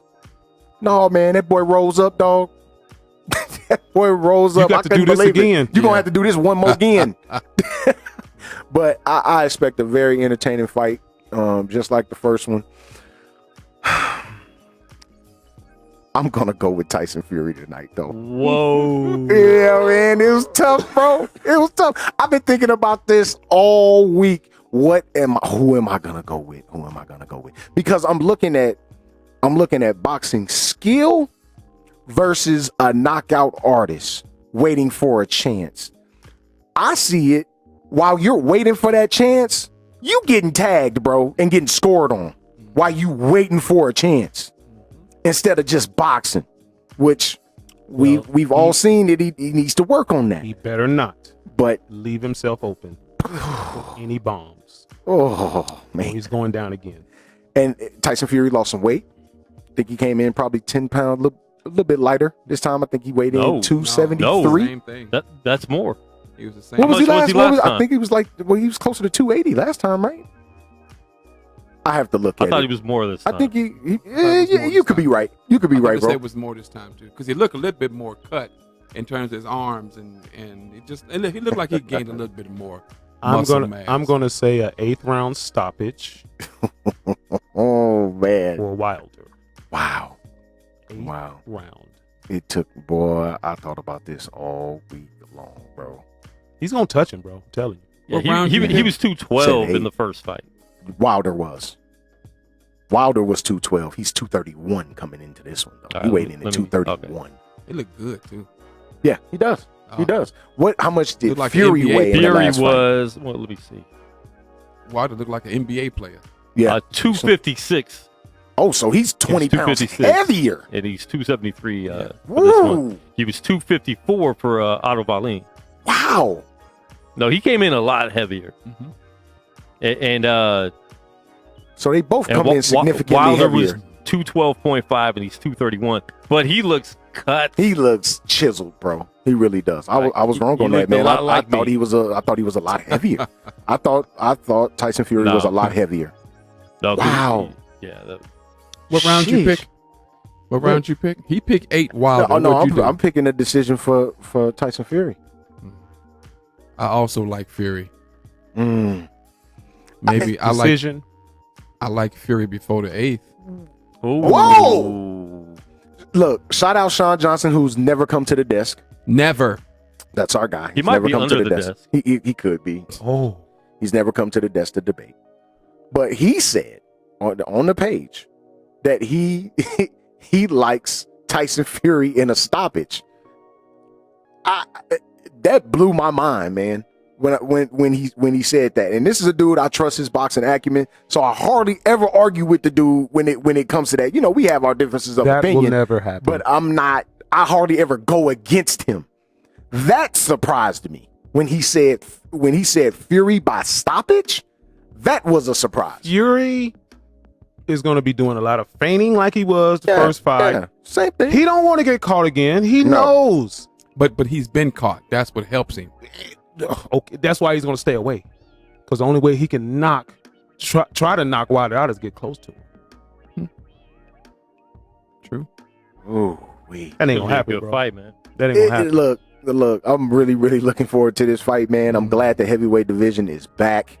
No, man, that boy rose up, dog. That boy rose up. You got to do this again. You're going to have to do this one more again. But I expect a very entertaining fight, just like the first one. I'm going to go with Tyson Fury tonight, though. Whoa. Yeah, man. It was tough, bro. It was tough. I've been thinking about this all week. Who am I going to go with? Who am I going to go with? Because I'm looking at boxing skill versus a knockout artist waiting for a chance. I see it while you're waiting for that chance, you getting tagged, bro, and getting scored on while you waiting for a chance instead of just boxing, which we've all seen that he needs to work on that. He better not, but leave himself open for any bombs. Oh, man. He's going down again. And Tyson Fury lost some weight. I think he came in probably 10 pounds, a little bit lighter this time. I think he weighed in 273. Same thing. That's more. He was the same. What was he last time? I think he was he was closer to 280 last time, right? I have to look at it. I thought he was more this time. I think you could be right. You could be right, bro. It was more this time too, because he looked a little bit more cut in terms of his arms, and he looked like he gained a little bit more. I'm gonna say an 8th round stoppage. Oh man, for Wilder. Wow, 8th round. It took, boy. I thought about this all week long, bro. He's gonna touch him, bro. I'm telling you. Yeah, he was 212 in the first fight. Wilder was 212. He's 231 coming into this one, though. He weighed in at 231. Okay. He looked good too. Yeah, he does. He does. How much did like Fury weigh in the last was fight? Well, let me see. Wilder looked like an NBA player. Yeah, 256. Oh, so he's 20 pounds heavier. And he's 273 for this one. He was 254 for Otto Wallin. Wow. No, he came in a lot heavier. Mm-hmm. And so they both come in significantly Wilder heavier. Was 212.5 and he's 231. But he looks cut. He looks chiseled, bro. He really does. I was wrong on that, man. I thought he was a lot heavier. I thought Tyson Fury was a lot heavier. No, wow. What round you pick? What round you pick? He picked 8 Wilder. No, I'm picking a decision for Tyson Fury. I also like Fury. Maybe decision. I like Fury before the 8th. Ooh. Whoa! Look, shout out Sean Johnson, who's never come to the desk. Never. That's our guy. He might be under the desk. He could be. Oh, he's never come to the desk to debate. But he said on the page that he likes Tyson Fury in a stoppage. That blew my mind, man. When he said that, and this is a dude I trust his boxing acumen, so I hardly ever argue with the dude when it comes to that. You know, we have our differences of opinion. That will never happen. But I hardly ever go against him. That surprised me when he said Fury by stoppage. That was a surprise. Fury is going to be doing a lot of feigning like he was the first fight. Yeah, same thing. He don't want to get caught again. He knows. But he's been caught. That's what helps him. Okay, that's why he's going to stay away. Because the only way he can try to knock Wilder out is get close to him. True. Oh, that ain't gonna happen, bro. Fight, man. That ain't gonna happen. Look. I'm really, really looking forward to this fight, man. I'm glad the heavyweight division is back.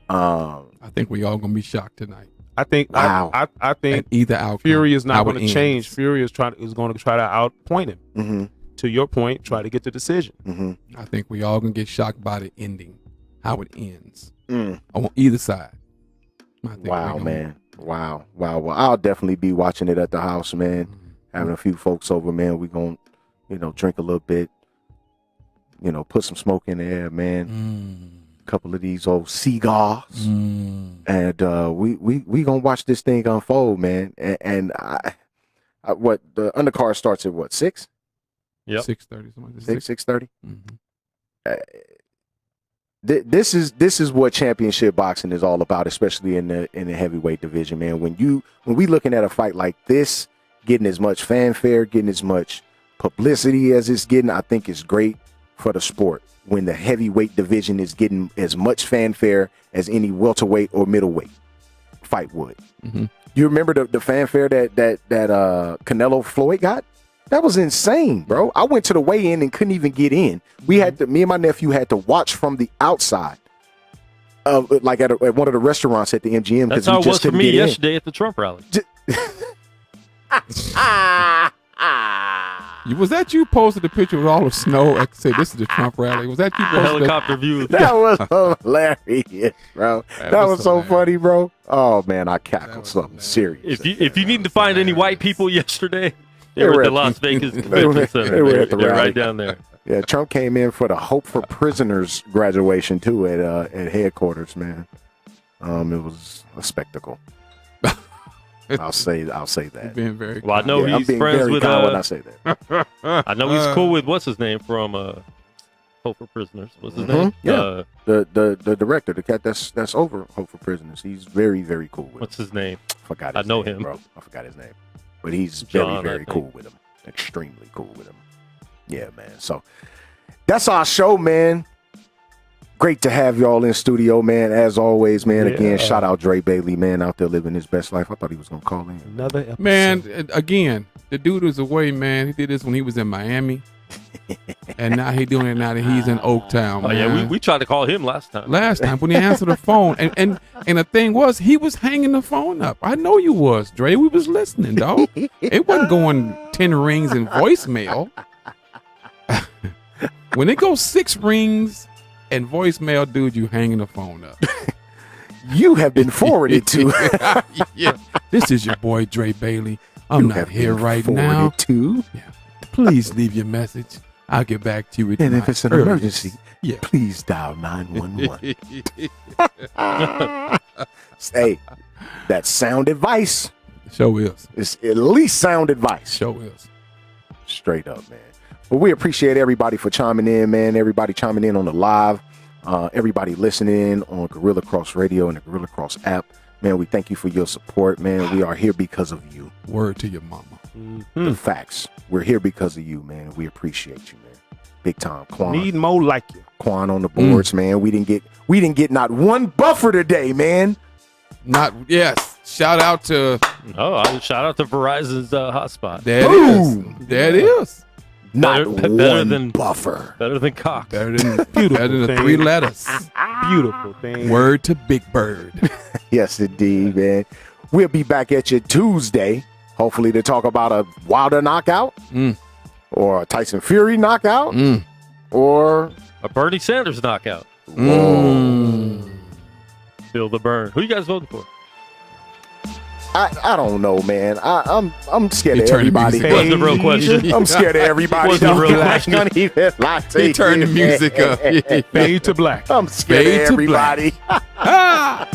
I think we all gonna be shocked tonight. I think. Wow. I think and either outcome, Fury is not going to change. Fury is going to try to outpoint him. Mm-hmm. To your point, try to get the decision. Mm-hmm. I think we all gonna get shocked by the ending. how it ends on either side. Wow, man. Wow. Well, I'll definitely be watching it at the house, man. Having a few folks over, man. We gonna, drink a little bit. Put some smoke in the air, man. Couple of these old cigars, and we gonna watch this thing unfold, man. And I what the undercard starts at what 6? Yep. 6:30, something like that. 6:30. This is what championship boxing is all about, especially in the heavyweight division, man. When we looking at a fight like this, getting as much fanfare, getting as much publicity as it's getting, I think it's great for the sport. When the heavyweight division is getting as much fanfare as any welterweight or middleweight fight would. You remember the fanfare that Canelo Floyd got? That was insane, bro. I went to the weigh-in and couldn't even get in. Me and my nephew had to watch from the outside, like at one of the restaurants at the MGM. That's how it was for me yesterday at the Trump rally. Was that you posted the picture with all the snow? I said, this is the Trump rally. Was that you The posted helicopter view. That was hilarious, bro. That was so funny, bro. Oh, man, I cackled something serious. If you need to find any white people yesterday, they were at the Las Vegas Convention Center. They were at the They're rally. right down there. Yeah, Trump came in for the Hope for Prisoners graduation, too, at headquarters, man. It was a spectacle. I'll say that. Being very Well, I know I'm he's being friends very with. kind when I say that. I know he's cool with what's his name from Hope for Prisoners. What's his name? Yeah. The director, the cat that's over Hope for Prisoners. He's very, very cool with What's him. his name? Forgot I his know name, him. bro. I forgot his name. But he's John, very, I very think. cool with him. Extremely cool with him. Yeah, man. So that's our show, man. Great to have y'all in studio, man. As always, man. Again, shout out Dre Bailey, man, out there living his best life. I thought he was gonna call in. Another episode. Man, again, the dude was away, man. He did this when he was in Miami. And now he doing it now that he's in Oaktown, Oh man. yeah, we tried to call him last time. Last time when he answered the phone. And the thing was, he was hanging the phone up. I know you was, Dre. We was listening, dog. It wasn't going 10 rings in voicemail. When it goes 6 rings and voicemail, dude, you hanging the phone up. You have been forwarded to. Yeah. This is your boy, Dre Bailey. I'm You not have here been right forwarded now. to. Yeah. Please leave your message. I'll get back to you with And my if it's an earliest. emergency, Yeah. please dial 911. Hey, that's sound advice. Show is. It's at least sound advice. Show is. Straight up, man. Well, we appreciate everybody for chiming in, man. Everybody chiming in on the live. Everybody listening on Gorilla Cross Radio and the Gorilla Cross app. Man, we thank you for your support, man. We are here because of you. Word to your mama. The facts. We're here because of you, man. We appreciate you, man. Big time. Quan. Need more like you. Quan on the boards, man. We didn't get not one buffer today, man. Yes. Shout out to Shout out to Verizon's hotspot. There Boom. it is. There it is. Not better one than- buffer. Better than Cox. Better than Beautiful better than the thing. 3 letters. Beautiful thing. Word to Big Bird. Yes, indeed, man. We'll be back at you Tuesday, hopefully to talk about a Wilder knockout or a Tyson Fury knockout or A Bernie Sanders knockout. Feel the burn. Who you guys voting for? I don't know, man. I'm scared He of turned the everybody. music Wasn't a real question. I'm scared of everybody. Wasn't a real I ain't question. gonna even lie to He you, turned the music up. Fade to black. I'm scared Fade of to everybody. Ah!